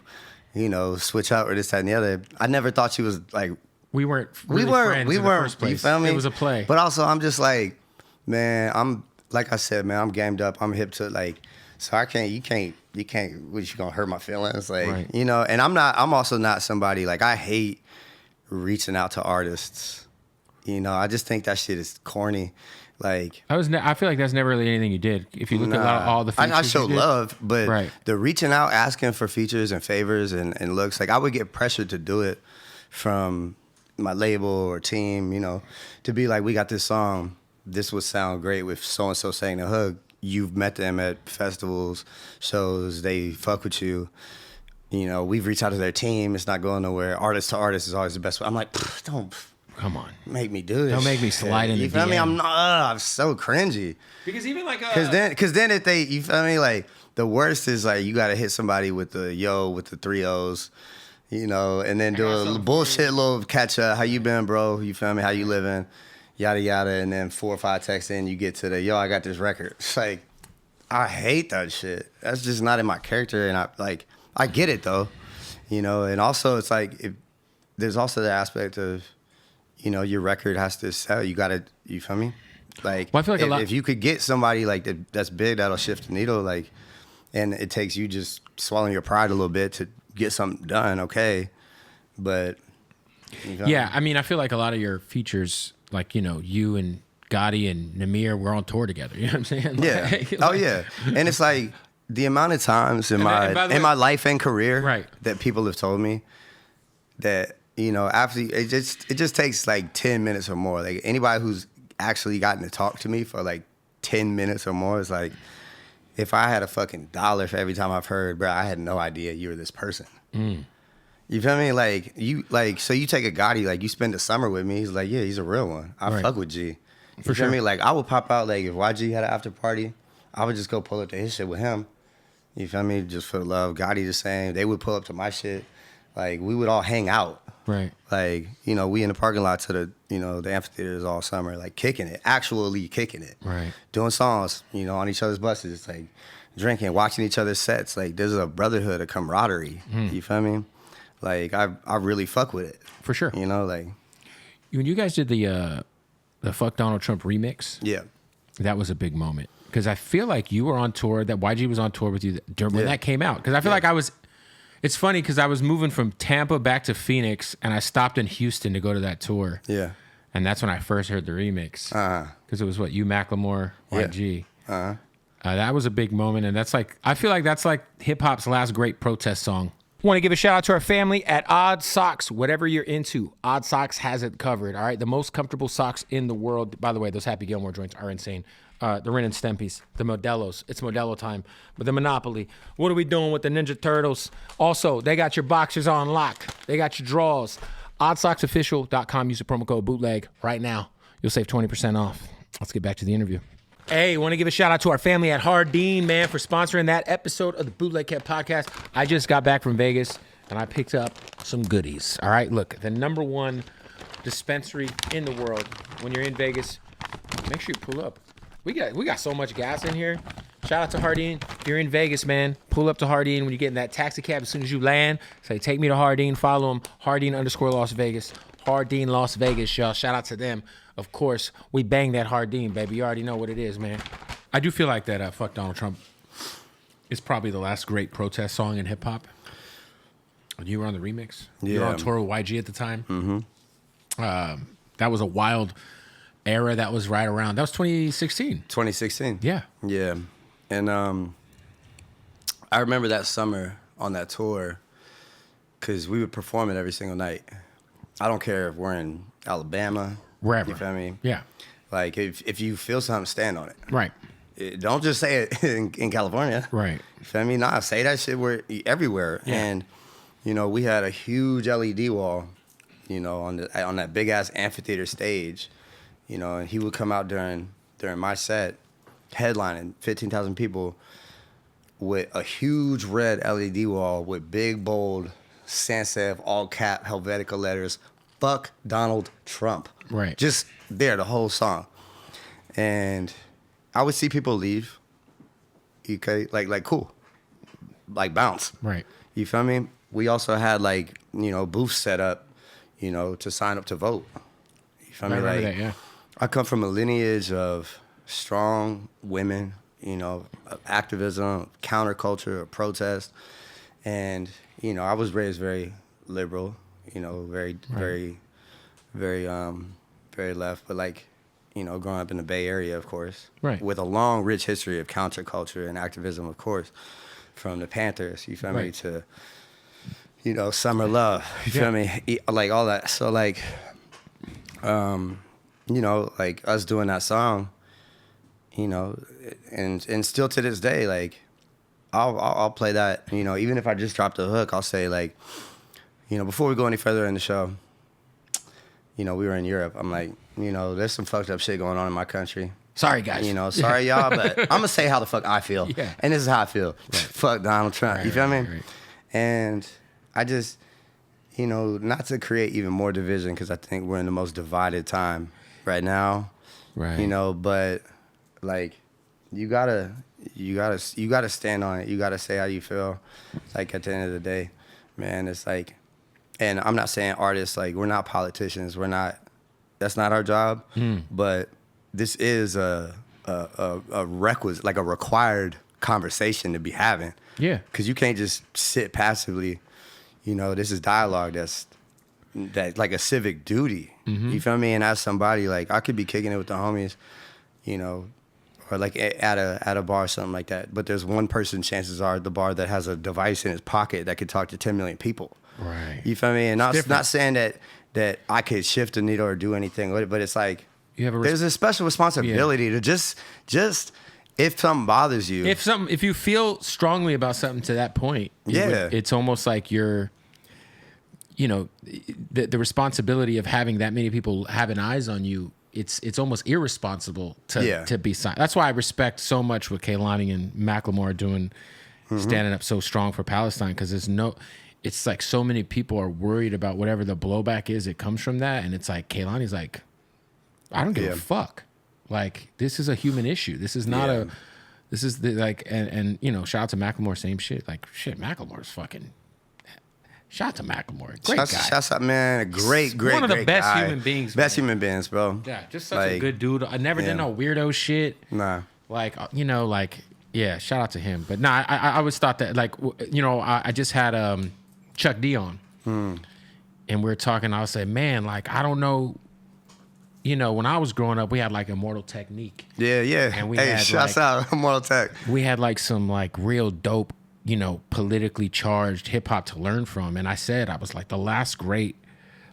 know, switch out or this, that, and the other. I never thought she was like, we weren't friends in the first place. You feel me? It was a play. But also, I'm just like, man, I'm, like I said, man, I'm gamed up. I'm hip to like, so I can't, you can't, what, you gonna hurt my feelings? Like, right. You know, and I'm also not somebody, like, I hate reaching out to artists. You know, I just think that shit is corny. Like, I feel like that's never really anything you did. If you look at all the features I show you did, love, but right. The reaching out, asking for features and favors and looks, like I would get pressured to do it from my label or team, you know, to be like, we got this song, this would sound great with so-and-so saying the hook. You've met them at festivals, shows, they fuck with you. You know, we've reached out to their team, it's not going nowhere. Artist to artist is always the best way. I'm like, don't... Come on, make me do this. Don't make me slide in the You feel DM. me? I'm so cringy. Because even like because then if they, you feel me, like the worst is like you gotta hit somebody with the 3 O's, you know, and then do a bullshit little catch up. How you been, bro? You feel me? How you living? Yada yada, and then 4 or 5 texts in, you get to the I got this record. It's like I hate that shit. That's just not in my character, and I get it though, you know, and also it's like there's also the aspect of, you know, your record has to sell. You gotta, you feel me? Like, well, I feel like if you could get somebody like that's big, that'll shift the needle. Like, and it takes you just swallowing your pride a little bit to get something done. Okay, but yeah, I mean, I feel like a lot of your features, like, you know, you and Gotti and Namir, we're on tour together. You know what I'm saying? Like, yeah. Oh yeah. And it's like the amount of times in my life and career, right, that people have told me that, you know, after it just takes like 10 minutes or more. Like anybody who's actually gotten to talk to me for like 10 minutes or more is like, if I had a fucking dollar for every time I've heard, bro, I had no idea you were this person. You feel me? Like so you take a Gotti, like you spend the summer with me. He's like, yeah, he's a real one. I fuck with G. You for feel sure. me? Like I would pop out, like if YG had an after party, I would just go pull up to his shit with him. You feel me? Just for the love. Gotti the same. They would pull up to my shit. Like we would all hang out. Right. Like, you know, we in the parking lot to the, you know, the amphitheaters all summer, like kicking it, actually kicking it. Right. Doing songs, you know, on each other's buses, like drinking, watching each other's sets. Like there's a brotherhood, a camaraderie. You feel me? Like I really fuck with it. For sure. You know, like when you guys did the Fuck Donald Trump remix. Yeah. That was a big moment. Because I feel like you were on tour, that YG was on tour with you when that came out. Because I feel like it's funny because I was moving from Tampa back to Phoenix, and I stopped in Houston to go to that tour. Yeah. And that's when I first heard the remix. Because it was you, Macklemore, YG. That was a big moment, and that's like, I feel like that's like hip hop's last great protest song. Want to give a shout out to our family at Odd Socks. Whatever you're into, Odd Socks has it covered. All right, the most comfortable socks in the world. By the way, those Happy Gilmore joints are insane. The Ren and Stempies, the Modelos. It's Modelo time. But the Monopoly. What are we doing with the Ninja Turtles? Also, they got your boxers on lock. They got your drawers. OddSocksOfficial.com. Use the promo code Bootleg right now. You'll save 20% off. Let's get back to the interview. Hey, want to give a shout out to our family at Hardin, man, for sponsoring that episode of the Bootleg Kept podcast. I just got back from Vegas and I picked up some goodies. All right, look, the number one dispensary in the world. When you're in Vegas, make sure you pull up. We got so much gas in here. Shout out to Hardin. If you're in Vegas, man, pull up to Hardin when you get in that taxi cab. As soon as you land, say, take me to Hardin. Follow them, Hardin_Las Vegas. Hardin Las Vegas, y'all. Shout out to them. Of course, we bang that Hardin, baby. You already know what it is, man. I do feel like that Fuck Donald Trump is probably the last great protest song in hip-hop. You were on the remix. Yeah. You were on tour with YG at the time. Mm-hmm. That was a wild era. That was right around. That was 2016. 2016. Yeah. Yeah. And I remember that summer on that tour because we would perform it every single night. I don't care if we're in Alabama. Wherever. You feel me? Yeah. Like, if you feel something, stand on it. Right. Don't just say it in California. Right. You feel me? Nah, say that shit everywhere. Yeah. And, you know, we had a huge LED wall, you know, on that big-ass amphitheater stage, you know, and he would come out during my set, headlining 15,000 people with a huge red LED wall with big, bold, sans serif, all-cap, Helvetica letters, fuck Donald Trump. Right. Just there, the whole song. And I would see people leave. Okay, like cool. Like bounce. Right. You feel me? We also had like, you know, booths set up, you know, to sign up to vote. You feel me? I remember Like that, yeah. I come from a lineage of strong women, you know, of activism, counterculture, of protest. And, you know, I was raised very liberal, you know, very left, but like, you know, growing up in the Bay Area, of course, right, with a long, rich history of counterculture and activism, of course, from the Panthers, you feel me, to, you know, Summer Love, you feel me, like all that. So like, you know, like us doing that song, you know, and still to this day, like, I'll play that, you know, even if I just dropped a hook, I'll say like, you know, before we go any further in the show, you know, we were in Europe. I'm like, you know, there's some fucked up shit going on in my country. Sorry, guys. You know, sorry, y'all, but I'm going to say how the fuck I feel. Yeah. And this is how I feel. Right. Fuck Donald Trump. Right, you feel me? right. And I just, you know, not to create even more division, because I think we're in the most divided time right now. Right. You know, but like, you gotta stand on it. You gotta say how you feel. Like at the end of the day, man, it's like, and I'm not saying artists, like, we're not politicians. We're not, that's not our job. But this is a requisite, like a required conversation to be having. Yeah. Because you can't just sit passively. You know, this is dialogue that's like a civic duty. You feel me? And as somebody, like, I could be kicking it with the homies, you know, or like at a bar or something like that. But there's one person, chances are, at the bar that has a device in his pocket that could talk to 10 million people. Right. You feel me? And not saying that I could shift the needle or do anything with it, but it's like, You have there's a special responsibility to just if something bothers you. If you feel strongly about something to that point, it's almost like you're, you know, the responsibility of having that many people having eyes on you. It's almost irresponsible to be silent. That's why I respect so much what Kehlani and Macklemore are doing, standing up so strong for Palestine, because it's like so many people are worried about whatever the blowback is. It comes from that, and it's like Kehlani's like, I don't give a fuck. Like, this is a human issue. This is not this is like, and you know, shout out to Macklemore, same shit. Like, shit, Macklemore's fucking, shout out to Macklemore. Great guy. Shouts out, man. Great one of the best guy. human beings. Best human beings, bro. Yeah, just such a good dude. I never did no weirdo shit. Nah. Like, you know, like, yeah, shout out to him. But nah, I always thought that, like, you know, I just had Chuck D on. And we were talking, I was saying, man, like, I don't know. You know, when I was growing up, we had like Immortal Technique. Yeah. And we hey, had shouts like, out Immortal Tech. We had like some like real dope politically charged hip hop to learn from. And I was like, the last great,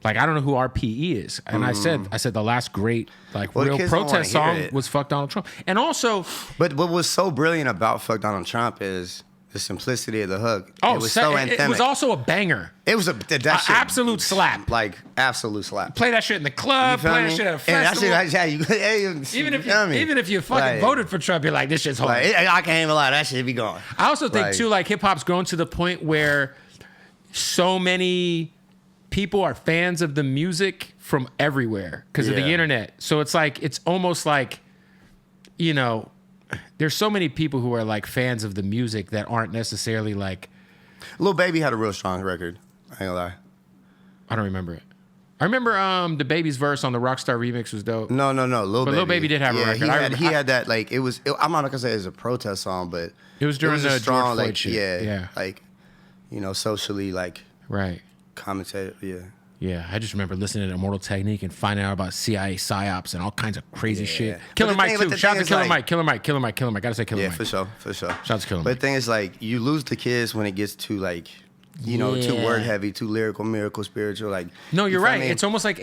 like, I don't know who RPE is. And I said the last great, like, Well, the real kids don't wanna protest hear song it. was Fuck Donald Trump. And also, But what was so brilliant about Fuck Donald Trump is the simplicity of the hook. It was so anthemic. it was also a banger. It was that shit, absolute slap. Like, absolute slap. Play that shit in the club, You feel play me? that shit at a And festival. that shit, Even if you fucking Like- voted for Trump, you're like, this shit's hard. Like, I can't even lie, that shit be gone. I also think Like- too, like hip hop's grown to the point where so many people are fans of the music from everywhere because of the Yeah. internet. So it's like, it's almost like, there's so many people who are like fans of the music that aren't necessarily like, Lil Baby had a real strong record. I ain't gonna lie. I don't remember it. I remember the Baby's verse on the Rockstar remix was dope. No. Lil But Baby. Lil Baby did have a record. He had that, like, I'm not gonna say it was a protest song, but It was during a the strong, George Floyd like, shit. Yeah. like, socially, like, Right. commentated, yeah. Yeah, I just remember listening to Immortal Technique and finding out about CIA psyops and all kinds of crazy shit. But Killer the Mike thing- but too. the Shout out thing to is, Killer like- Mike. Killer Mike. Gotta say Killer Yeah, Mike. for sure. Shout out to Killer But Mike. the thing is, like, you lose the kids when it gets too, like, too Yeah. word heavy, too lyrical, miracle, spiritual. Like, No, you're you feel right. me? It's almost like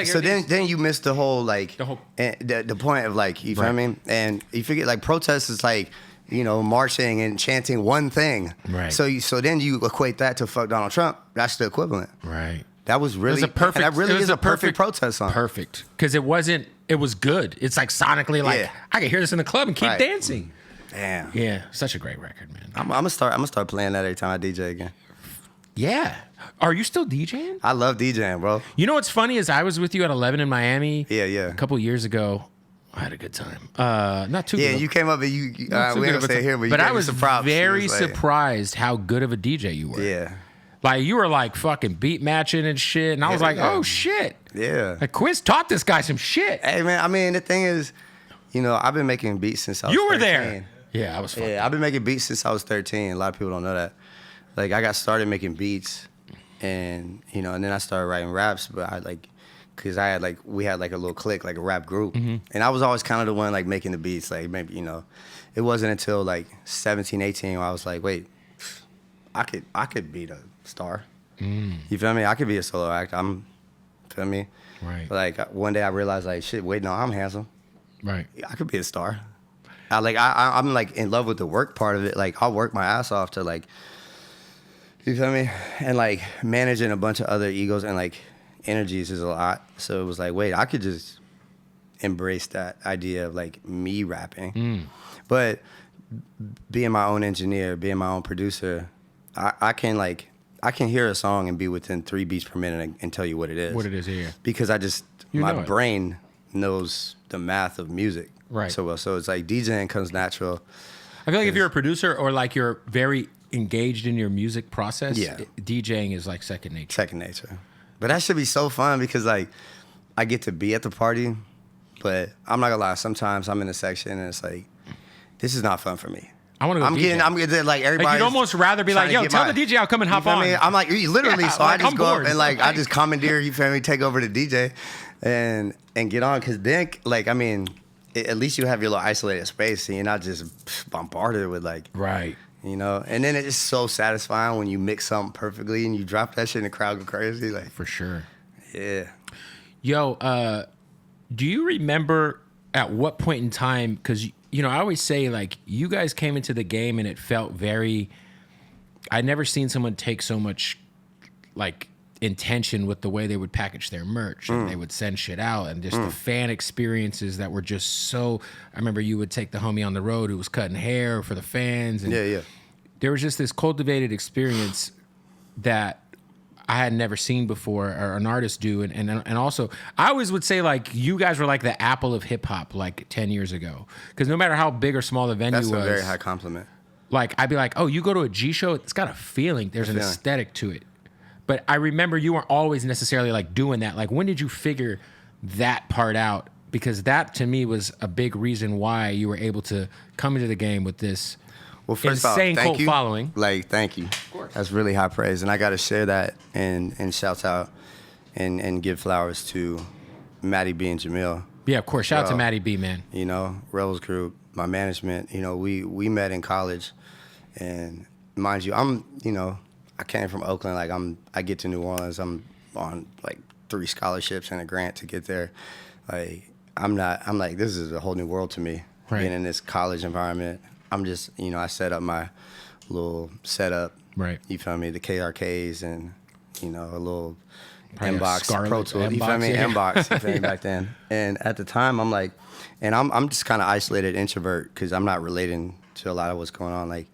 so then you miss the whole, like, The whole- the point of, like, you feel Right. me? And you forget, like, protest is like, marching and chanting one thing. Right. So then you equate that to Fuck Donald Trump. That's the equivalent. Right. That was really It was that really is a perfect protest song. Perfect. Because it was good. It's like sonically like Yeah. I can hear this in the club and keep Right. dancing. Damn. Yeah, such a great record, man. I'm gonna start playing that every time I DJ again. Yeah. Are you still DJing? I love DJing, bro. You know what's funny is I was with you at 11 in Miami. Yeah. A couple years ago. I had a good time. Not too Yeah, good. you came up and you Not too we good ain't of a gonna say time. here, but you But gave I me was some props. very It was like- surprised how good of a DJ you were. Yeah. Like you were like fucking beat matching and shit. And I was like, Yeah. oh shit. Yeah. Like Quiz taught this guy some shit. Hey man, I mean the thing is, I've been making beats since I was You were 13. there. Yeah, I was fucking. Yeah, I've been making beats since I was 13. A lot of people don't know that. Like I got started making beats, and and then I started writing raps. But cause we had like a little clique, like a rap group, and I was always kind of the one like making the beats. Like maybe it wasn't until like 17, 18 where I was like, wait, I could be the star. You feel me? I could be a solo act. Feel me? Right. Like one day I realized like shit. Wait, no, I'm handsome. Right. I could be a star. I'm like in love with the work part of it. Like I'll work my ass off to like, you feel me? And like managing a bunch of other egos and like energies is a lot. So it was like, wait, I could just embrace that idea of like me rapping. But being my own engineer, being my own producer, I can hear a song and be within 3 beats per minute and tell you what it is. What it is, yeah. Because You my know it. brain knows the math of music. Right. So well. So it's like DJing comes natural. I feel like if you're a producer or like you're very engaged in your music process, Yeah. DJing is like second nature. Second nature. But that should be so fun because like I get to be at the party, but I'm not gonna lie, sometimes I'm in a section and it's like, this is not fun for me. I want to go DJ. I'm getting like everybody. Like you'd almost rather be like, yo, tell the DJ I'll come and hop feel on. me? I'm like, literally, Yeah, so like, I just I'm go up bored. and like, I just commandeer, you feel me, take over the DJ and get on. Cause then, like, I mean, at least you have your little isolated space and you're not just bombarded with like, Right. and then it's so satisfying when you mix something perfectly and you drop that shit and the crowd go crazy. Like, For sure. yeah. Yo, do you remember at what point in time, because, I always say, like, you guys came into the game and it felt very, I'd never seen someone take so much, like, intention with the way they would package their merch and they would send shit out and just the fan experiences that were just so, I remember you would take the homie on the road who was cutting hair for the fans. And Yeah. there was just this cultivated experience that I had never seen before, or an artist do, and also I always would say like you guys were like the Apple of hip hop like 10 years ago, because no matter how big or small the venue That's was, a very high compliment. like I'd be like, oh, you go to a G show, it's got a feeling, there's an feeling. aesthetic to it. But I remember you weren't always necessarily like doing that. Like when did you figure that part out? Because that to me was a big reason why you were able to come into the game with this. Well, first off, insane thank cult you. following. Like, thank you. Of course. That's really high praise, and I got to share that and shout out and give flowers to Maddie B and Jamil. Yeah, of course. Shout out to Bro. Maddie B, man. Rebels Group, my management. We met in college, and mind you, I came from Oakland. Like I get to New Orleans. I'm on like 3 scholarships and a grant to get there. Like I'm like, this is a whole new world to me. Right. Being in this college environment. I'm just, I set up my little setup. Right. You feel me? The KRKs and, a little Probably a Inbox, Scarlet Pro Tool. You feel me? yeah. Inbox, you feel me, back then. And at the time, I'm like, and I'm just kind of isolated introvert because I'm not relating to a lot of what's going on. Like,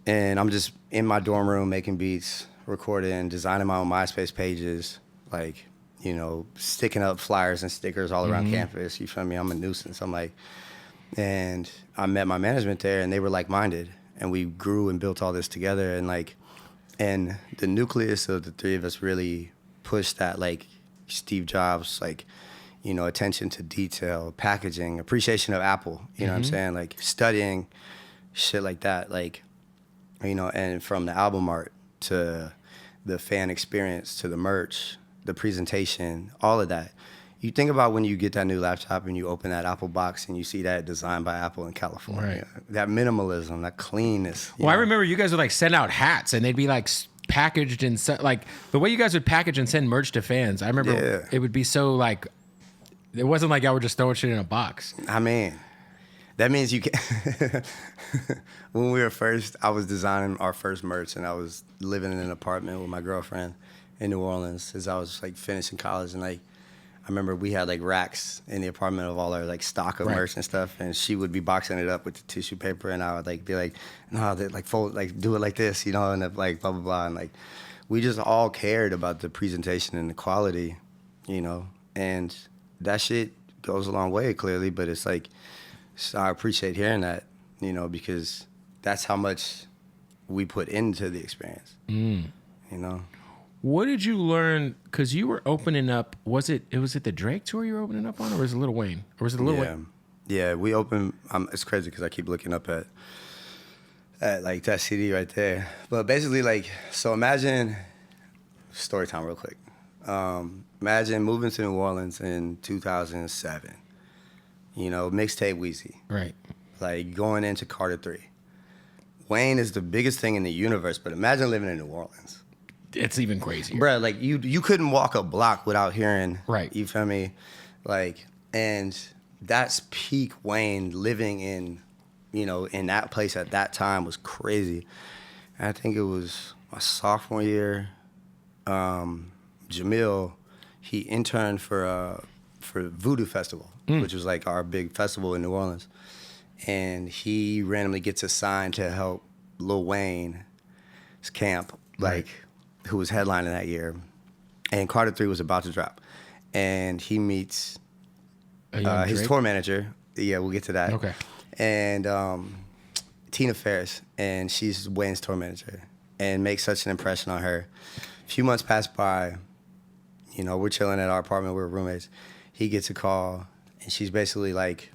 and I'm just in my dorm room making beats, recording, designing my own MySpace pages, like, sticking up flyers and stickers all around campus. You feel me? I'm a nuisance. I'm like, and I met my management there, and they were like-minded, and we grew and built all this together. And like, and the nucleus of the 3 of us really pushed that, like Steve Jobs, like, attention to detail, packaging, appreciation of Apple. You know what I'm saying? Like studying shit like that, like, and from the album art to the fan experience to the merch, the presentation, all of that. You think about when you get that new laptop and you open that Apple box and you see that designed by Apple in California. Right. That minimalism, that cleanness. Well, I remember you guys would like send out hats and they'd be like packaged and like the way you guys would package and send merch to fans. I remember it would be so like, it wasn't like y'all were just throwing shit in a box. I mean, that means you can. When we were first, I was designing our first merch and I was living in an apartment with my girlfriend in New Orleans as I was like finishing college. And like, I remember we had like racks in the apartment of all our like stock of merch and stuff, and she would be boxing it up with the tissue paper, and I would like be like, no, like fold, like do it like this, and like blah blah blah, and like we just all cared about the presentation and the quality, and that shit goes a long way clearly, but it's like, so I appreciate hearing that, because that's how much we put into the experience, What did you learn? Because you were opening up. Was it the Drake tour you were opening up on, or was it Lil Wayne? Or was it Lil Wayne? Yeah, we opened. It's crazy because I keep looking up at like that CD right there. But basically, like, so imagine story time real quick. Imagine moving to New Orleans in 2007. Mixtape Weezy. Right. Like going into Carter 3. Wayne is the biggest thing in the universe, but imagine living in New Orleans. It's even crazier. Bruh, like you couldn't walk a block without hearing, right? You feel me? Like, and that's peak Wayne living in, in that place at that time was crazy. And I think it was my sophomore year. Jamil, he interned for Voodoo Festival, which was like our big festival in New Orleans. And he randomly gets assigned to help Lil Wayne's camp, like, who was headlining that year. And Carter 3 was about to drop. And he meets his tour manager. Yeah, we'll get to that. Okay. And Tina Ferris, and she's Wayne's tour manager, and makes such an impression on her. A few months pass by, we're chilling at our apartment, we're roommates. He gets a call, and she's basically like,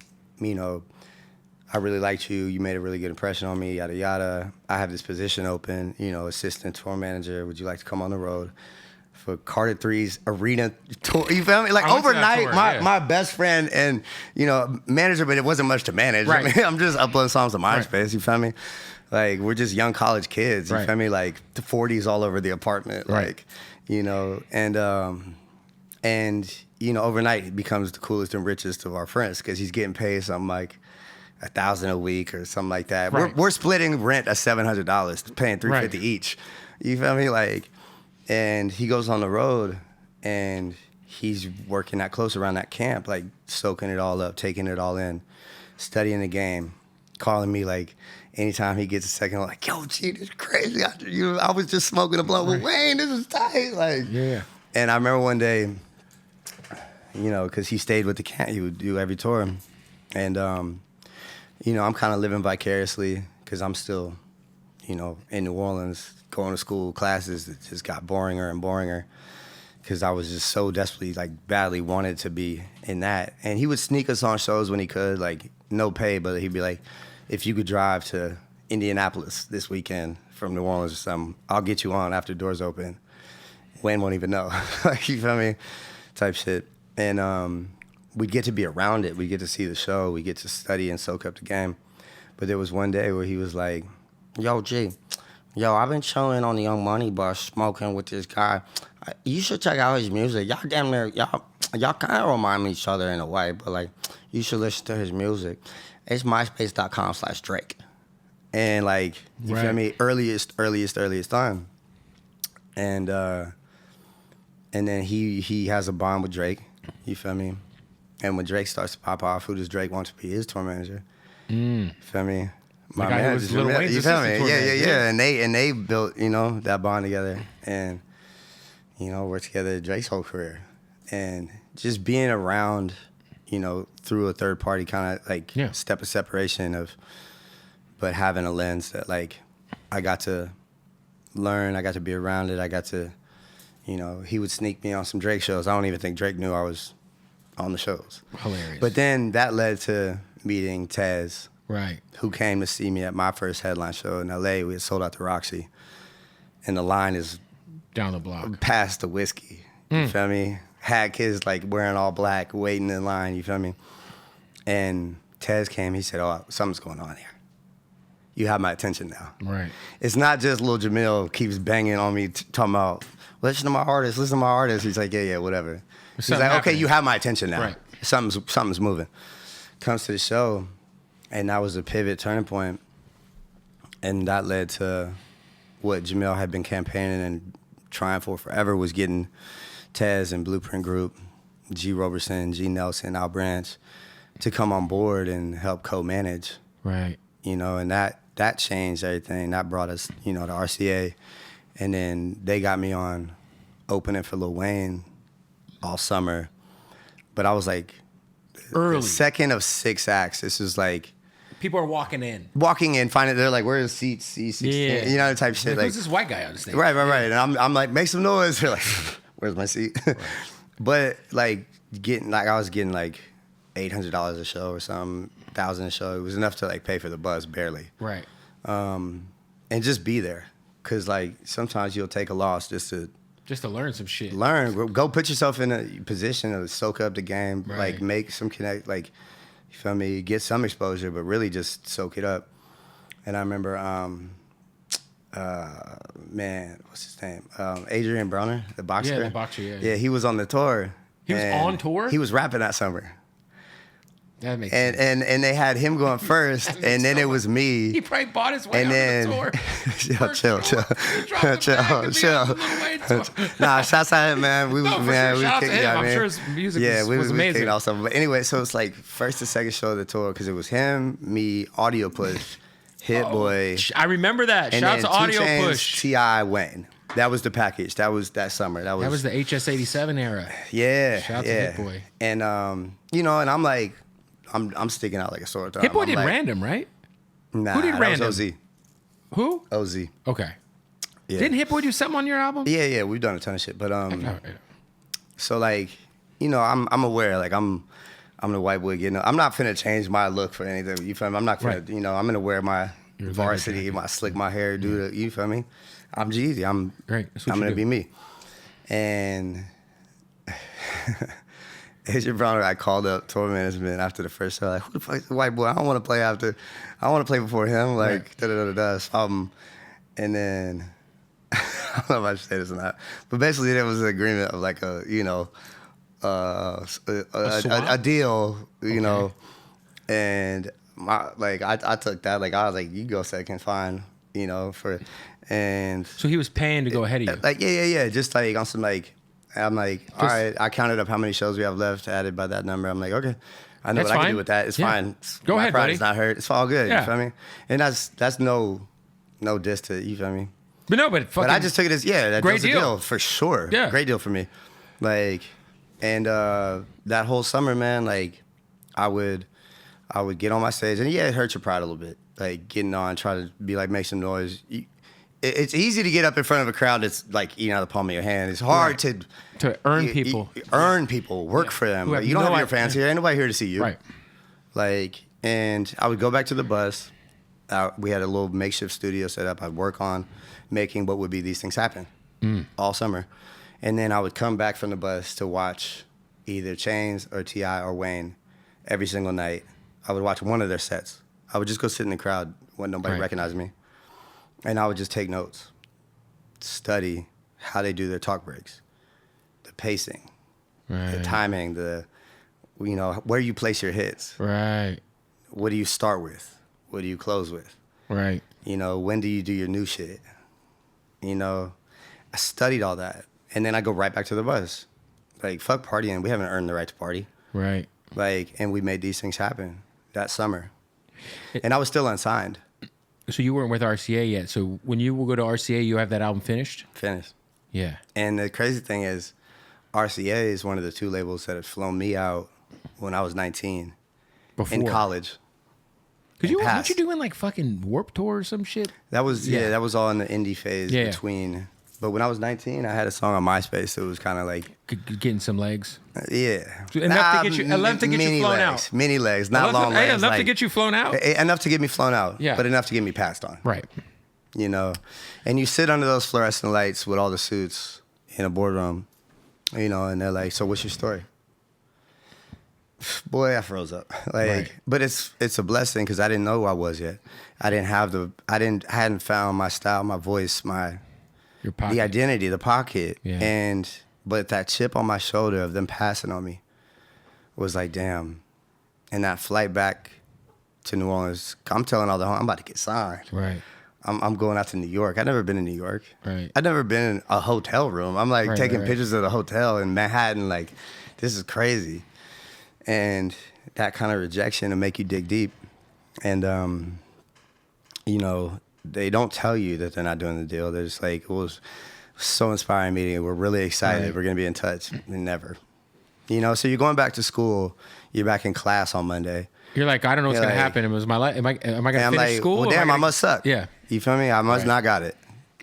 I really liked you. You made a really good impression on me, yada, yada. I have this position open, assistant tour manager. Would you like to come on the road for Carter 3's arena tour? You feel me? Like overnight, tour, my best friend and, manager, but it wasn't much to manage. Right. I mean, I'm just uploading songs to MySpace, you feel me? Like, we're just young college kids, you feel me? Like, the 40s all over the apartment, like, and overnight he becomes the coolest and richest of our friends because he's getting paid something like $1,000 a week or something like that. Right. We're splitting rent at $700, paying $350 each. You feel me? Like, and he goes on the road and he's working that close around that camp, like soaking it all up, taking it all in, studying the game, calling me like anytime he gets a second, like, yo, G, this is crazy. I was just smoking a blunt with Wayne. This is tight. Like, yeah. And I remember one day, because he stayed with the camp, he would do every tour, and I'm kind of living vicariously because I'm still, in New Orleans, going to school, classes that just got boringer and boringer because I was just so desperately, like, badly wanted to be in that. And he would sneak us on shows when he could, like, no pay, but he'd be like, if you could drive to Indianapolis this weekend from New Orleans or something, I'll get you on after doors open. Wayne won't even know. Like, you feel me? Type shit. And we'd get to be around it. We'd get to see the show. We get to study and soak up the game. But there was one day where he was like, yo, G, Yo, I've been chilling on the Young Money bus, smoking with this guy. You should check out his music. Y'all damn near, y'all kind of remind each other in a way, but like, you should listen to his music. It's myspace.com/Drake. And like, you feel me? Earliest time. And then he has a bond with Drake. You feel me? And when Drake starts to pop off, who does Drake want to be his tour manager? You feel me? My man, you feel me? Yeah. And they built, that bond together, and worked together Drake's whole career, and just being around, through a third party kind of like step of separation of, but having a lens that like I got to learn, I got to be around it, I got to, he would sneak me on some Drake shows. I don't even think Drake knew I was on the shows. Hilarious. But then that led to meeting Tez. Right. Who came to see me at my first headline show in LA. We had sold out to Roxy. And the line is down the block. Past the whiskey. You feel me? Had kids like wearing all black, waiting in line, you feel me? And Tez came, he said, "Oh, something's going on here. You have my attention now." Right. It's not just Lil Jamil keeps banging on me, talking about, listen to my artist. He's like, yeah, whatever. He's like, okay, you have my attention now. Right. Something's moving. Comes to the show. And that was a pivot turning point. And that led to what Jamil had been campaigning and trying for forever, was getting Tez and Blueprint Group, G. Roberson, G. Nelson, Al Branch to come on board and help co-manage. Right. And that changed everything. That brought us, to RCA. And then they got me on opening for Lil Wayne all summer. But I was like, early. The second of 6 acts. This is like, people are walking in, finding, they're like, where's seat C16? Yeah. Type shit. Who's this white guy on the stage? Right. And I'm like, make some noise. They're like, where's my seat? Right. But like I was getting like $800 a show or something, $1,000 a show. It was enough to like pay for the bus, barely. Right. And just be there. Cause like sometimes you'll take a loss just to learn some shit. Go put yourself in a position to soak up the game, Right. like make some connect, like, you feel me, get some exposure, but really just soak it up. And I remember, what's his name? Adrian Browner, the boxer. Yeah, the boxer, yeah. Yeah, he was on the tour. He was on tour? He was rapping that summer. That makes sense. And they had him going first, and then it was me. He probably bought his way and then, on the tour. chill. Nah, shouts out him, man. We Shout out to him. I'm sure his music was amazing. Also. But anyway, so it's like first and second show of the tour, because it was him, me, Audio Push, Hit Boy. I remember that. And Shout out to Audio 2 Chainz, Push. T.I. Wayne. That was the package. That was that summer. That was the HS87 era. Yeah. Shout out to Hit Boy. And and I'm like, I'm sticking out like a sore thumb. Hit Boy did Random, right? Nah, who did that Random? was OZ. Who? OZ. Okay. Yeah. Didn't Hit Boy do something on your album? Yeah, we've done a ton of shit. But so like, I'm aware, like I'm the white boy getting. I'm not finna change my look for anything. You feel me? I'm not finna, I'm gonna wear my varsity, slick my hair, you feel me? I'm G-Eazy. I'm gonna be me. And Adrian Browner, I called up tour management after the first show, like, who the fuck is the white boy? I don't want to play after. I want to play before him. Like, and then I don't know if I should say this or not, but basically there was an agreement of like a deal, and I took that, like I was like, you go second, fine, and so he was paying to go ahead of you. Like yeah, just like on some like. I'm like, all right, I counted up how many shows we have left, added by that number. I'm like, okay, I know what I can do with that. It's fine. Go ahead, my pride buddy. is not hurt. It's all good. Yeah. You feel me? And that's no diss to, you feel me? But I just took it as, that great was a deal for sure. Yeah. Great deal for me. Like, and that whole summer, man, like, I would get on my stage, and it hurt your pride a little bit. Like, getting on, try to be like, make some noise. It's easy to get up in front of a crowd that's like eating out of the palm of your hand. It's hard to earn people. Earn people, work for them. Like, you don't have your fans here. Ain't nobody here to see you. Right. Like, and I would go back to the bus. We had a little makeshift studio set up. I'd work on making what would be These Things Happen all summer. And then I would come back from the bus to watch either Chainz or T.I. or Wayne every single night. I would watch one of their sets. I would just go sit in the crowd when nobody recognized me. And I would just take notes, study how they do their talk breaks, the pacing, the timing, where you place your hits. Right. What do you start with? What do you close with? Right. When do you do your new shit? I studied all that. And then I go right back to the bus. Like, fuck partying. We haven't earned the right to party. Right. Like, and we made these things happen that summer. And I was still unsigned. So you weren't with RCA yet. So when you will go to RCA, you have that album finished? Finished. Yeah. And the crazy thing is, RCA is one of the 2 labels that had flown me out when I was 19. Before. In college. Because weren't you doing like fucking Warped Tour or some shit? That was, that was all in the indie phase between. But when I was 19, I had a song on MySpace that was kind of like... Getting some legs. Yeah. Enough to get you flown out. Mini legs, not long legs. Enough to get you flown out? Enough to get me flown out, yeah. But enough to get me passed on. Right. And you sit under those fluorescent lights with all the suits in a boardroom, and they're like, so what's your story? Boy, I froze up. Right. But it's a blessing because I didn't know who I was yet. I hadn't found my style, my voice, the identity, the pocket. Yeah. But that chip on my shoulder of them passing on me was like, damn. And that flight back to New Orleans, I'm telling all the I'm about to get signed. Right. I'm going out to New York. I've never been in New York. Right. I've never been in a hotel room. I'm like taking pictures of the hotel in Manhattan. Like, this is crazy. And that kind of rejection will make you dig deep. And, they don't tell you that they're not doing the deal. They're just like, it was so inspiring meeting. We're really excited. Right. We're going to be in touch. And never. So you're going back to school. You're back in class on Monday. You're like, I don't know what's going to happen. It was my life. Am I going to finish school? Well, damn, I must suck. Yeah. You feel me? I must not got it.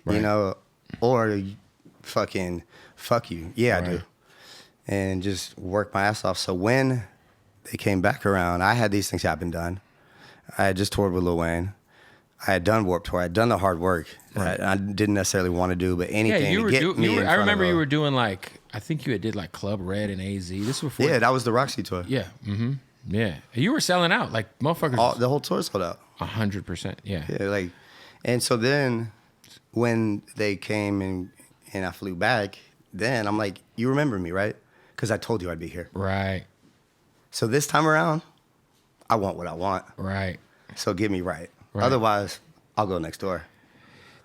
Right. Or fucking fuck you. Yeah, I do. And just work my ass off. So when they came back around, I had these things happen done. I had just toured with Lil Wayne. I had done Warped Tour. I had done the hard work that I didn't necessarily want to do, but anything to get me in front I remember of you were doing I think you did Club Red and AZ. This was before. Yeah, that was the Roxy tour. Yeah. Mm-hmm. Yeah. You were selling out like motherfuckers. The whole tour sold out. 100%. Yeah. Yeah, and so then when they came and I flew back, then I'm like, you remember me, right? Because I told you I'd be here. Right. So this time around, I want what I want. Right. So get me right. Otherwise, I'll go next door.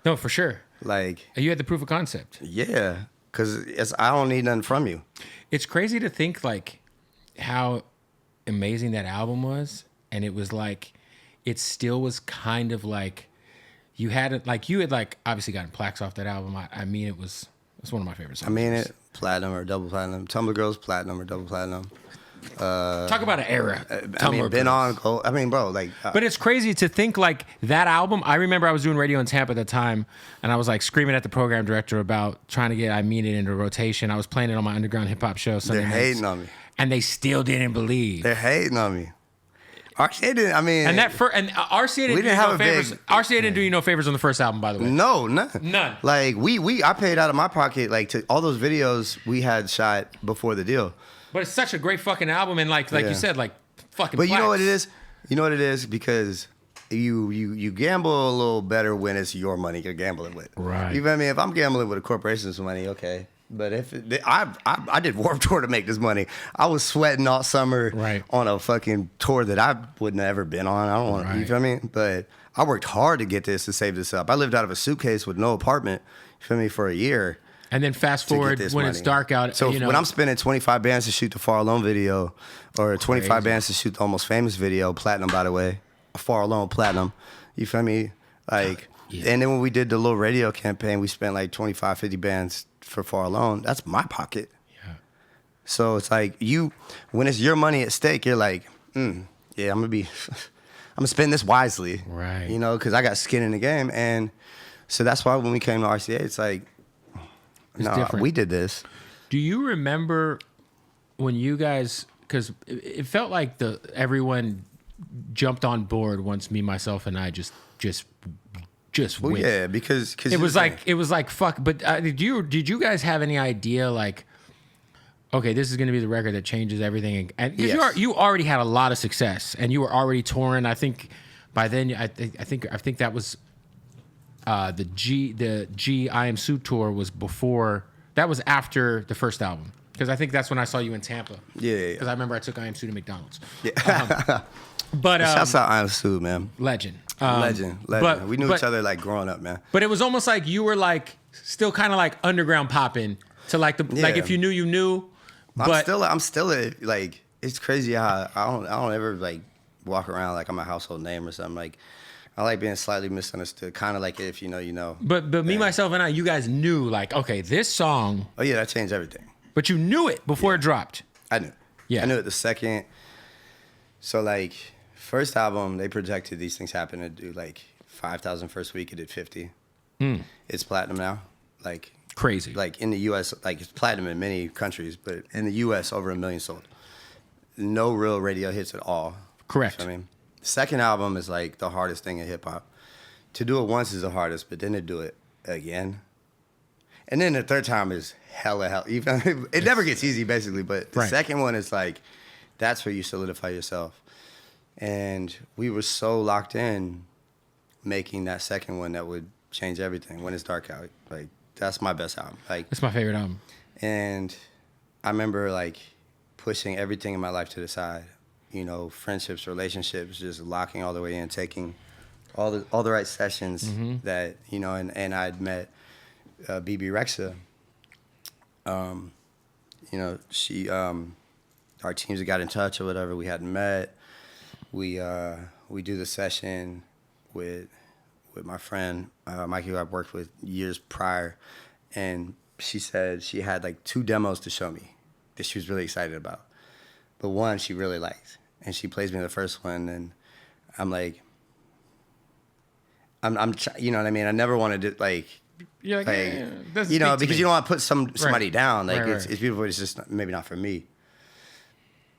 No, for sure. You had the proof of concept. Yeah, because I don't need nothing from you. It's crazy to think how amazing that album was, and it was it still was kind of you had it you had obviously gotten plaques off that album. I mean, it's one of my favorite songs. I mean it, platinum or double platinum. Tumblr Girls, platinum or double platinum. Talk about an era. Been on gold. I mean, bro, but it's crazy to think that album. I remember I was doing radio in Tampa at the time, and I was screaming at the program director about trying to get I Mean It into rotation. I was playing it on my underground hip hop show Sunday nights. They're hating on me. And they still didn't believe. They're hating on me. RCA didn't, and RCA didn't do you no favors. RCA didn't do you no favors on the first album, by the way. No, none. None. I paid out of my pocket to all those videos we had shot before the deal. But it's such a great fucking album, and you said, fucking. But you know what it is? You know what it is? Because you gamble a little better when it's your money you're gambling with. Right. You feel me? If I'm gambling with a corporation's money, okay. But if I did Warped Tour to make this money, I was sweating all summer on a fucking tour that I wouldn't have ever been on. I don't want to. You feel me? But I worked hard to get this, to save this up. I lived out of a suitcase with no apartment. You feel me? For a year. And then fast forward when it's dark out. So when I'm spending 25 bands to shoot the Far Alone video, or 25 bands to shoot the Almost Famous video, platinum by the way, Far Alone platinum. You feel me? And then when we did the little radio campaign, we spent 25, 50 bands for Far Alone. That's my pocket. Yeah. So it's when it's your money at stake, you're I'm gonna spend this wisely. Right. Because I got skin in the game, and so that's why when we came to RCA, it's different. We did this. Do you remember when you guys? Because it felt like everyone jumped on board once me, myself, and I just well, went. yeah, because it was like fuck. But did you guys have any idea okay, this is going to be the record that changes everything? And because you already had a lot of success, and you were already touring. I think by then, I think that was the G I Am Sue tour was before. That was after the first album because I think that's when I saw you in Tampa. Yeah. Because I remember I took I Am Sue to McDonald's. Yeah. But shouts out I Am Sue, man. Legend. Legend. But we knew each other like growing up, man. But it was almost like you were like still kind of like underground popping to like the like if you knew you knew. But I'm still like it's crazy how I don't ever like walk around like I'm a household name or something. Like I like being slightly misunderstood, kind of like if you know, you know. But me, myself, and I, you guys knew like, okay, this song. Oh yeah, that changed everything. But you knew it before it dropped. I knew. Yeah. I knew it the second. So like first album, they projected these things happen to do like 5,000 first week. It did 50. It's platinum now. Like crazy. Like in the U.S., like it's platinum in many countries, but in the U.S., over 1 million sold. No real radio hits at all. Correct. You know what I mean, second album is like the hardest thing in hip hop. To do it once is the hardest, but then to do it again, and then the third time is hella. Even it never gets easy, basically. But the second one is like that's where you solidify yourself. And we were so locked in making that second one that would change everything. When It's Dark Out, like that's my best album. Like it's my favorite album. And I remember like pushing everything in my life to the side. You know, friendships, relationships, just locking all the way in, taking all the right sessions that, you know, and I'd met BB Rexa. You know, she, our teams had got in touch or whatever, we hadn't met. We do the session with my friend, Mikey, who I've worked with years prior, and she said she had like 2 demos to show me that she was really excited about. But one she really liked. And she plays me the first one, and I'm like, you know what I mean? I never wanted to like, you're like you know, because you don't want to put somebody down. Like it's beautiful. It's just maybe not for me.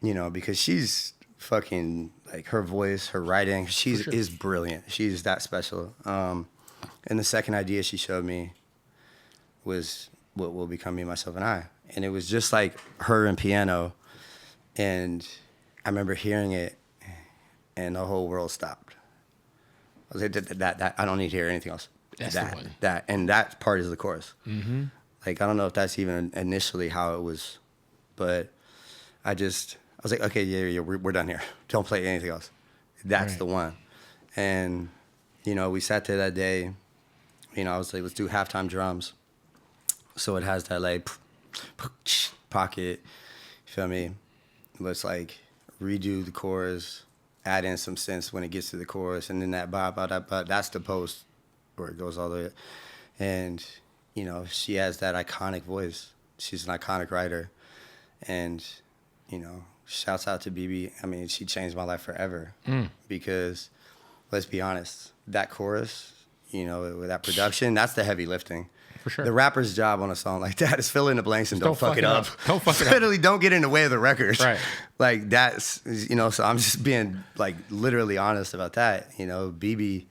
You know, because she's fucking like her voice, her writing, is brilliant. She's that special. And the second idea she showed me was what will become Me, Myself, and I, and it was just like her and piano, and I remember hearing it, and the whole world stopped. I was like, that I don't need to hear anything else. That's the one. And that part is the chorus. Mm-hmm. Like, I don't know if that's even initially how it was, but I was like, okay, yeah, we're done here. Don't play anything else. That's the one. And, you know, we sat there that day. You know, I was like, let's do halftime drums. So it has that, like, pocket, you feel me? Let's, like, redo the chorus, add in some synths when it gets to the chorus, and then that that's the post where it goes all the way. And, you know, she has that iconic voice. She's an iconic writer. And, you know, shouts out to BB. I mean, she changed my life forever because, let's be honest, that chorus, you know, with that production, that's the heavy lifting. For sure. The rapper's job on a song like that is fill in the blanks and don't fuck it up. Don't fuck it up. Literally, don't get in the way of the record. Right. Like, that's, you know, so I'm just being, like, literally honest about that. You know, BB,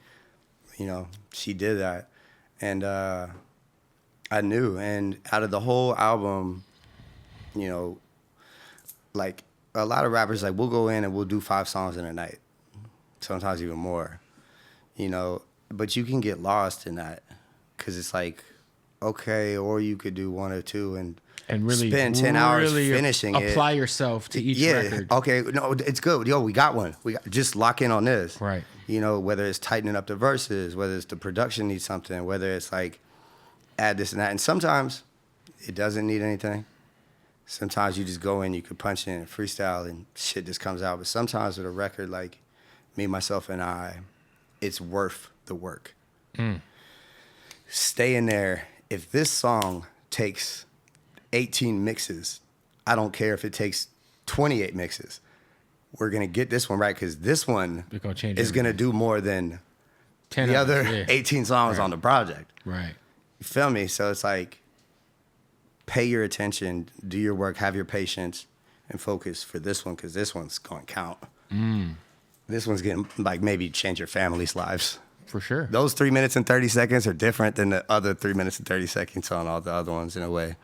you know, she did that. And I knew. And out of the whole album, you know, like, a lot of rappers, like, we'll go in and we'll do 5 songs in a night. Sometimes even more. You know, but you can get lost in that because it's like, okay, or you could do 1 or 2 and really spend 10 hours finishing it. Apply yourself to each record. Okay, no, it's good. Yo, we got one. Just lock in on this. Right. You know, whether it's tightening up the verses, whether it's the production needs something, whether it's like add this and that. And sometimes it doesn't need anything. Sometimes you just go in, you could punch in and freestyle and shit just comes out. But sometimes with a record like Me, Myself, and I, it's worth the work. Stay in there. If this song takes 18 mixes, I don't care if it takes 28 mixes. We're going to get this one right because this one is going to do more than 10 the other 18 songs on the project. Right. You feel me? So it's like, pay your attention, do your work, have your patience, and focus for this one because this one's going to count. This one's going to, like, maybe change your family's lives. For sure. Those 3 minutes and 30 seconds are different than the other 3 minutes and 30 seconds on all the other ones in a way.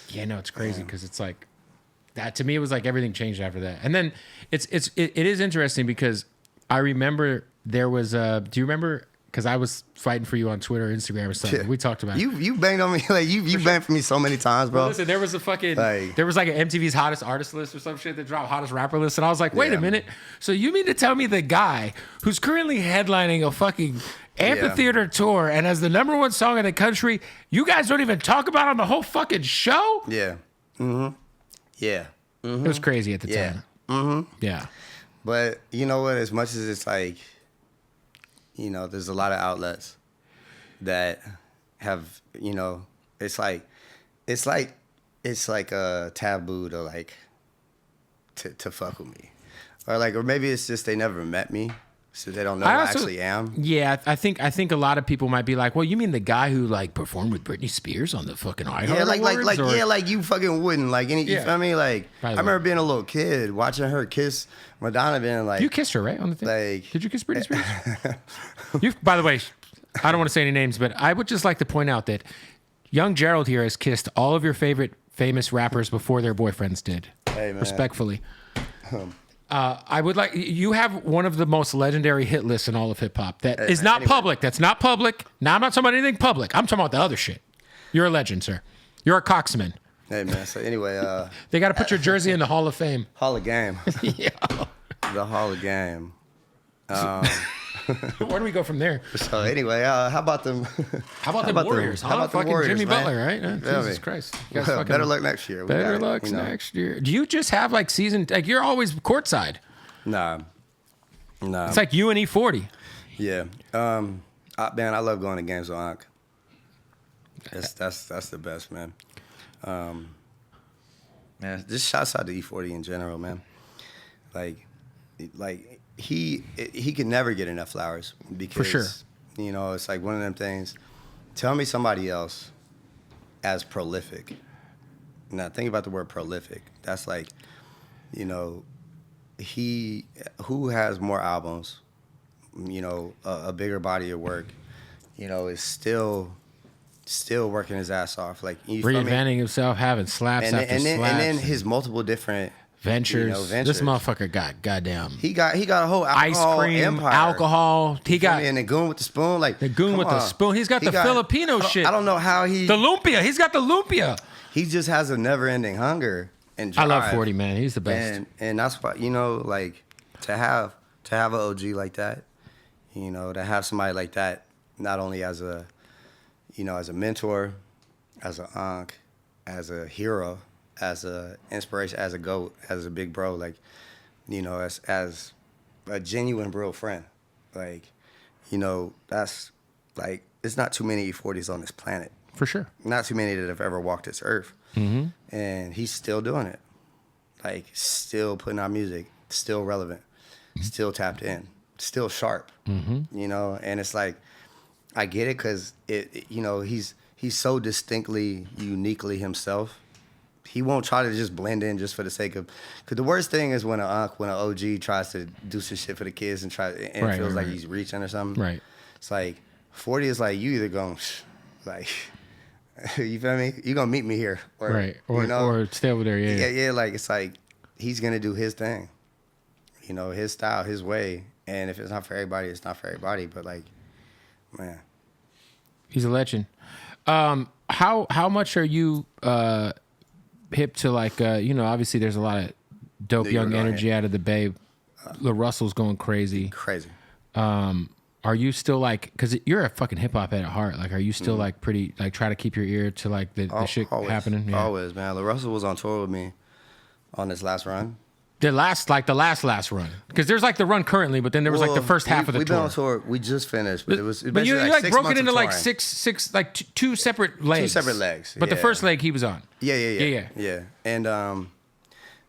Yeah, no, it's crazy because it's like that to me. It was like everything changed after that. And then it is interesting because I remember there was do you remember because I was fighting for you on Twitter, Instagram, or something. Yeah. We talked about it. You banged on me like you banged for me so many times, bro. Well, listen, there was a fucking Like- there was like an MTV's hottest artist list or some shit that dropped hottest rapper list, and I was like, wait Yeah. a minute. So you mean to tell me the guy who's currently headlining a fucking amphitheater tour and has the #1 song in the country, you guys don't even talk about on the whole fucking show? Yeah. Mm-hmm. Yeah. It was crazy at the Yeah. time. Mm-hmm. Yeah. But you know what? As much as it's like, you know, there's a lot of outlets that have, you know, it's like a taboo to like to fuck with me, or maybe it's just they never met me, so they don't know who I actually am. Yeah, I think a lot of people might be like, well, you mean the guy who like performed with Britney Spears on the fucking iHeart Yeah, Awards? Or- like you fucking wouldn't like any. You Yeah. feel me? Like By I the way. remember being a little kid watching her kiss Madonna, being like, You kissed her, right? On the thing? Like- Did you kiss Britney Spears? You, by the way, I don't want to say any names, but I would just like to point out that young Gerald here has kissed all of your favorite famous rappers before their boyfriends did. Hey, man. Respectfully. I would like, you have one of the most legendary hit lists in all of hip hop that is not anyway. public. That's not public. Now, I'm not talking about anything public. I'm talking about the other shit. You're a legend, sir. You're a coxman. hey man. So anyway, They got to put your jersey in the Hall of Fame. Hall of Game, Yeah. the Hall of Game. Where do we go from there? So anyway, how about them? How about the Warriors? How about the fucking Warriors, Jimmy man? Butler, right? Feel Jesus me? Christ. You guys Well, fucking- better luck next year. We Better got it, luck you know. next year. Do you just have like season, like you're always courtside? Nah. It's like you and E40. Yeah. Man, I love going to games with Ankh. That's the best, man. Man, just shouts out to E40 in general, man. Like he can never get enough flowers because sure. you know, it's like one of them things. Tell me somebody else as prolific. Now think about the word prolific. That's like, you know, who has more albums, you know, a bigger body of work, you know, is still working his ass off, like you feel me? Reinventing himself, having slaps after slaps. And then his multiple different ventures. you know, ventures. This motherfucker got goddamn He got a whole ice alcohol cream, empire. alcohol. He You feel got me? And the goon with the spoon, like the goon come with the on. spoon. He's got the Filipino shit. I don't know how the lumpia. He's got the lumpia. he just has a never-ending hunger and I drive. love 40, man. He's the best. And that's why, you know, like to have an OG like that, you know, to have somebody like that, not only as a, you know, as a mentor, as an Ankh, as a hero, as a inspiration, as a GOAT, as a big bro, like, you know, as a genuine real friend, like, you know, that's like, it's not too many E40s on this planet. For sure. Not too many that have ever walked this earth. Mm-hmm. And he's still doing it. Like, still putting out music, still relevant, still tapped in, still sharp, you know? And it's like, I get it because, you know, he's so distinctly, uniquely himself. He won't try to just blend in just for the sake of, because the worst thing is when an OG tries to do some shit for the kids and it feels like he's reaching or something. Right. It's like, 40 is like, you either going, like, you feel me? You gonna meet me here, or, Right. Or, you know? or stay over there. Yeah. Yeah, like it's like he's gonna do his thing, you know, his style, his way. And if it's not for everybody, it's not for everybody. But like, man, He's a legend. How much are you hip to like you know, obviously there's a lot of dope New York young on energy out of the Bay. LaRussell's going crazy. crazy. Are you still like, because you're a fucking hip hop head at heart, like are you still like pretty like try to keep your ear to like the shit Always, happening? Yeah. Always, man. LaRussell was on tour with me on this last run. The last run, because there's like the run currently, but then there was like the first half of the we've tour. been on tour. We just finished, but it was. But you basically like 6 broke it months into of like touring. six like two separate legs. Two separate legs. But the yeah. first leg he was on. Yeah. And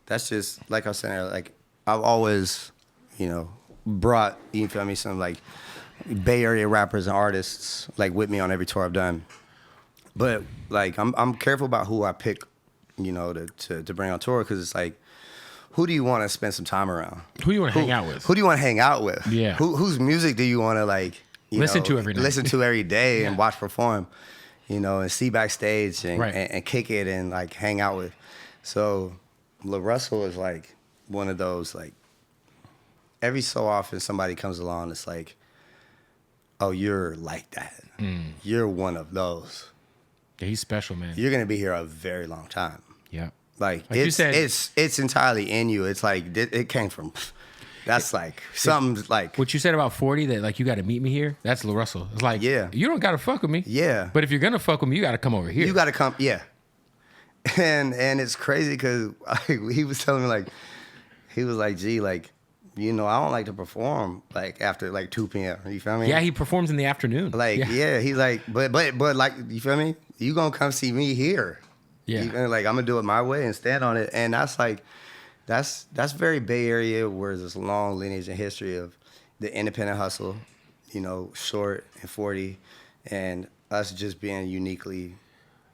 that's just like I was saying earlier, like I've always, you know, brought, you feel me, some like Bay Area rappers and artists like with me on every tour I've done. But like I'm careful about who I pick, you know, to bring on tour, because it's like, who do you want to spend some time around? Who do you want to hang out with? Who do you want to hang out with? Yeah. Whose music do you want to like Listen to every night. Listen to every day Yeah. and watch perform, you know, and see backstage and, Right. and kick it and like hang out with. So LaRussell is like one of those, like every so often somebody comes along, it's like, oh, you're like that. You're one of those. Yeah, he's special, man. You're gonna be here a very long time. Yeah. Like you it's said- it's entirely in you. It's like it came from. That's like something like. What you said about 40, that like you got to meet me here. That's LaRussell. It's like, Yeah. you don't got to fuck with me. Yeah. But if you're gonna fuck with me, you got to come over here. You got to come, yeah. And it's crazy because he was telling me like, he was like, gee, like, you know, I don't like to perform like after like 2 p.m. You feel me? Yeah, he performs in the afternoon. Like, yeah, he's like, but like, you feel me? You gonna come see me here? Yeah. Like I'm gonna do it my way and stand on it, and that's like, that's very Bay Area, where there's this long lineage and history of the independent hustle, you know, Short and 40, and us just being uniquely,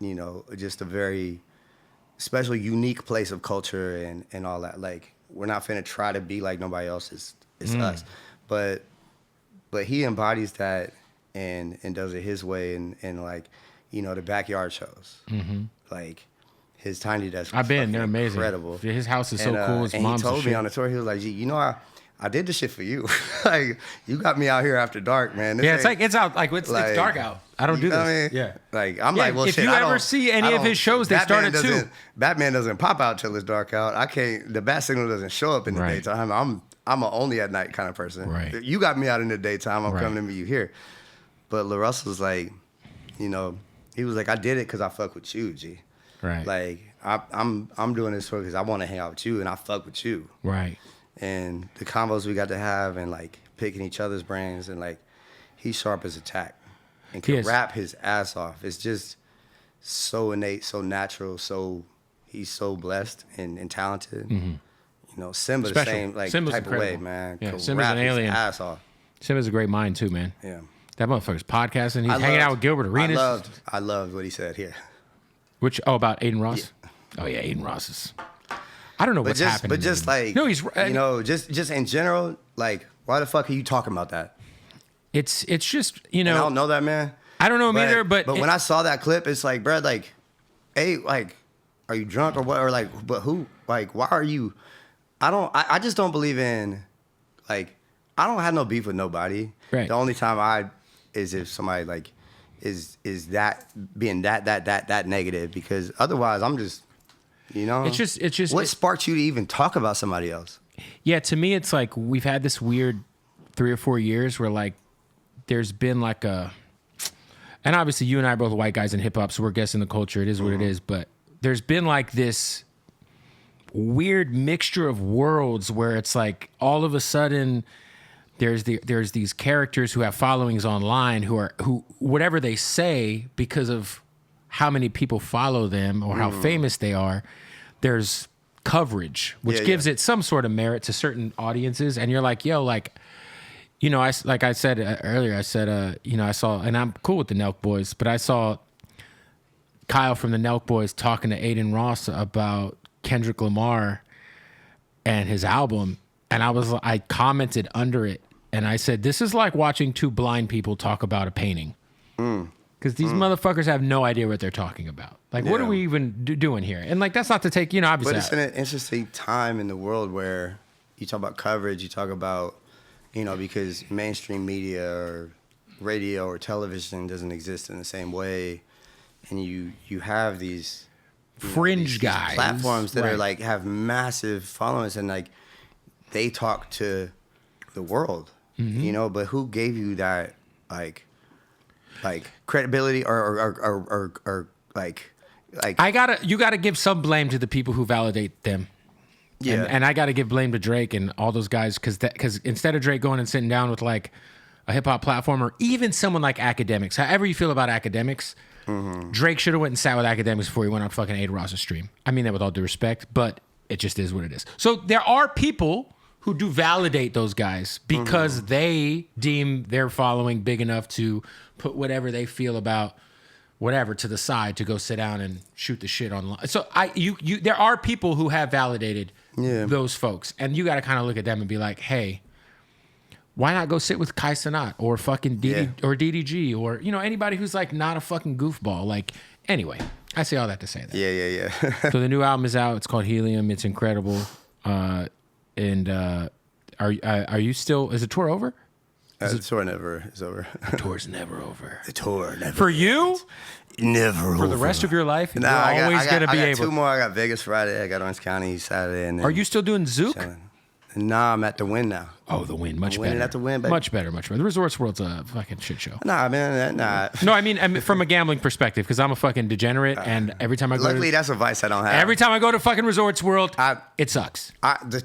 you know, just a very special, unique place of culture and all that. Like, we're not finna try to be like nobody else. It's us. But he embodies that and does it his way, and like, you know, the backyard shows. Like his tiny desk. I've been. They're amazing. Incredible. His house is so And, cool. His and mom's he told the me shit. on the tour, he was like, gee, you know, I did this shit for you. Like, you got me out here after dark, man. This Yeah, it's ain't- like it's out. Like it's dark out. I don't do you know this. what I mean? Yeah. Like, I'm Yeah, like, well, if shit, you I ever don't- see any I of don't- his shows, they Batman start at 2. doesn't- Batman doesn't pop out till it's dark out. I can't. The bat signal doesn't show up in the Right. daytime. I'm a only at night kind of person. Right. You got me out in the daytime. I'm Right. coming to meet you here. But LaRussell's like, you know, he was like, I did it because I fuck with you, G. Right. Like, I'm doing this because I want to hang out with you and I fuck with you. Right. And the combos we got to have and like picking each other's brains, and like, he's sharp as a tack and can Yes. rap his ass off. It's just so innate, so natural, he's so blessed and talented. You know, Simba the Special. same like Simba's type of way, incredible. man. Yeah, Can Simba's rap an alien. his ass off. Simba's a great mind too, man. Yeah. That motherfucker's podcasting. He's hanging out with Gilbert Arenas. I loved what he said here. About Adin Ross? Oh yeah, Adin Ross is. I don't know what's happening. But just like, no, he's you know, just in general, like, why the fuck are you talking about that? It's just, you And I know, don't know that man. I don't know him either, but when I saw that clip, it's like, bro, like, hey, like, are you drunk or what? Or like, but who? Like, why are you? I just don't believe in, like, I don't have no beef with nobody. Right. The only time is if somebody like is that being that negative, because otherwise I'm just, you know, It's just what sparked you to even talk about somebody else? Yeah, to me, it's like we've had this weird 3 or 4 years where like there's been like a, and obviously you and I are both white guys in hip hop, so we're guessing the culture. It is what it is, but there's been like this weird mixture of worlds where it's like all of a sudden there's these characters who have followings online who whatever they say, because of how many people follow them or how famous they are, there's coverage, which Yeah, gives yeah. it some sort of merit to certain audiences. And you're like, yo, like, you know, like I said earlier, I said, you know, I saw, and I'm cool with the Nelk Boys, but I saw Kyle from the Nelk Boys talking to Adin Ross about Kendrick Lamar and his album. And I commented under it and I said, this is like watching two blind people talk about a painting. Because these motherfuckers have no idea what they're talking about. Like, what are Yeah. we even doing here? And like, that's not to take, you know, obviously. But it's in an interesting time in the world where you talk about coverage, you talk about, you know, because mainstream media or radio or television doesn't exist in the same way, and you have these Fringe these guys. platforms that are Right. like have massive followings, and like they talk to the world, you know. But who gave you that like credibility or like you gotta give some blame to the people who validate them. yeah. And I got to give blame to Drake and all those guys because instead of Drake going and sitting down with like a hip hop platform or even someone like Academics, however you feel about Academics, Drake should have went and sat with Academics before he went on fucking Adin Ross's stream. I mean that with all due respect, but it just is what it is. So there are people who do validate those guys because they deem their following big enough to put whatever they feel about whatever to the side to go sit down and shoot the shit online. So there are people who have validated those folks, and you got to kind of look at them and be like, hey, why not go sit with Kai Cenat or fucking or DDG or, you know, anybody who's like not a fucking goofball. Like, anyway, I say all that to say that. Yeah. So the new album is out. It's called Helium. It's incredible. And are you still? Is the tour over? The tour never is over. The tour's never over. The tour never. For you? Never For the rest of your life, you're I always going to be I got able. two more. I got Vegas Friday. I got Orange County Saturday. And then Are you still doing Zook? Nah, I'm at the Win now. Oh, the Win, much Winning better. at the Win, baby. Much better. The Resorts World's a fucking shit show. Nah, man, nah. No, I mean from a gambling perspective, because I'm a fucking degenerate, and every time I go, Luckily, that's a vice I don't have. every time I go to fucking Resorts World, it sucks.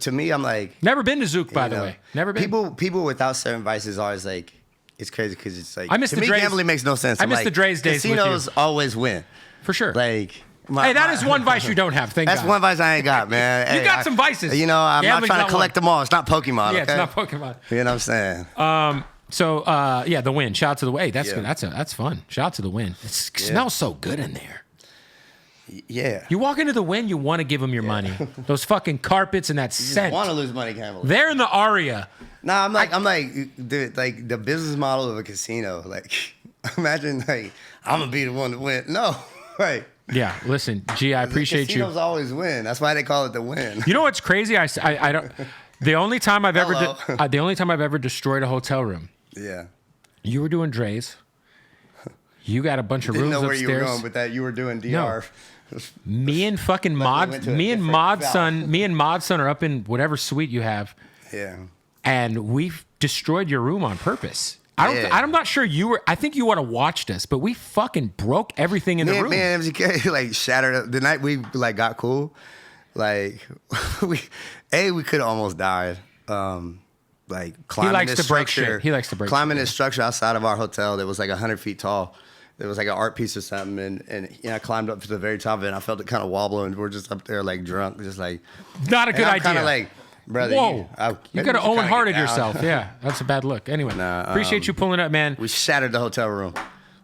To me, I'm like, Never been to Zook, by the way. Never been. People without certain vices always like, it's crazy because it's like, I miss to the me, Dre's- gambling makes no sense. I I'm miss like, the Dre's days with you. Casinos always win. For sure. Like, Hey, that is one vice you don't have. Thank that's God. one vice I ain't got, man. You Hey, got some vices. You know, I'm Gambling's not trying not to collect one. them all. It's not Pokemon. Yeah, okay? it's not Pokemon. You know what I'm saying? So yeah, the Win. Shout out to the Hey, that's Yeah. good. That's fun. Shout out to the Win. It smells so good in there. Yeah. You walk into the Win, you want to give them your money. Those fucking carpets and that You scent. want to lose money gambling? They're in the Aria. Nah, I'm like, dude, like the business model of a casino. Like, imagine like I'm gonna be the one to win. No, right? Yeah, listen, G, I appreciate you. Casinos always win. That's why they call it the Win. You know what's crazy? I don't. The only time I've ever Hello. the only time I've ever destroyed a hotel room. Yeah. You were doing Dre's. You got a bunch of Didn't rooms know where upstairs. you were going with that. You were doing DR. Me and fucking went Mod, to a me and different Mod's valve. son, me and Mod's son are up in whatever suite you have, Yeah. and we've destroyed your room on purpose. I'm not sure you were. I think you would have watched us, but we fucking broke everything in the room. Me and MGK like shattered up. The night we like got cool, like we could have almost died. Like climbing likes this to break structure. shit. He likes to break climbing shit, this structure outside of our hotel that was like 100 feet tall. There was like an art piece or something, and I climbed up to the very top of it, and I felt it kind of wobble, and we're just up there like drunk, just like Not a good idea. Kind of like, brother, Whoa, you could have Owen Harted down. yourself. Yeah, that's a bad look. Anyway, Nah, appreciate you pulling up, man. We shattered the hotel room.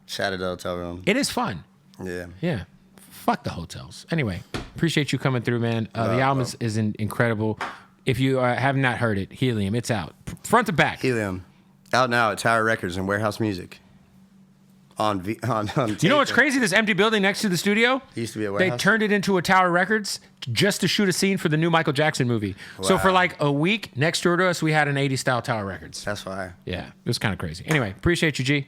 Shattered the hotel room. It is fun. Yeah. Yeah. Fuck the hotels. Anyway, appreciate you coming through, man. The album is incredible. If you have not heard it, Helium, it's out. Front to back. Helium. Out now at Tower Records and Warehouse Music. On You know what's crazy? This empty building next to the studio? Used to be a They warehouse. turned it into a Tower Records just to shoot a scene for the new Michael Jackson movie. So for like a week, next door to us, we had an 80s style Tower Records. That's why. Yeah, it was kind of crazy. Anyway, appreciate you, G.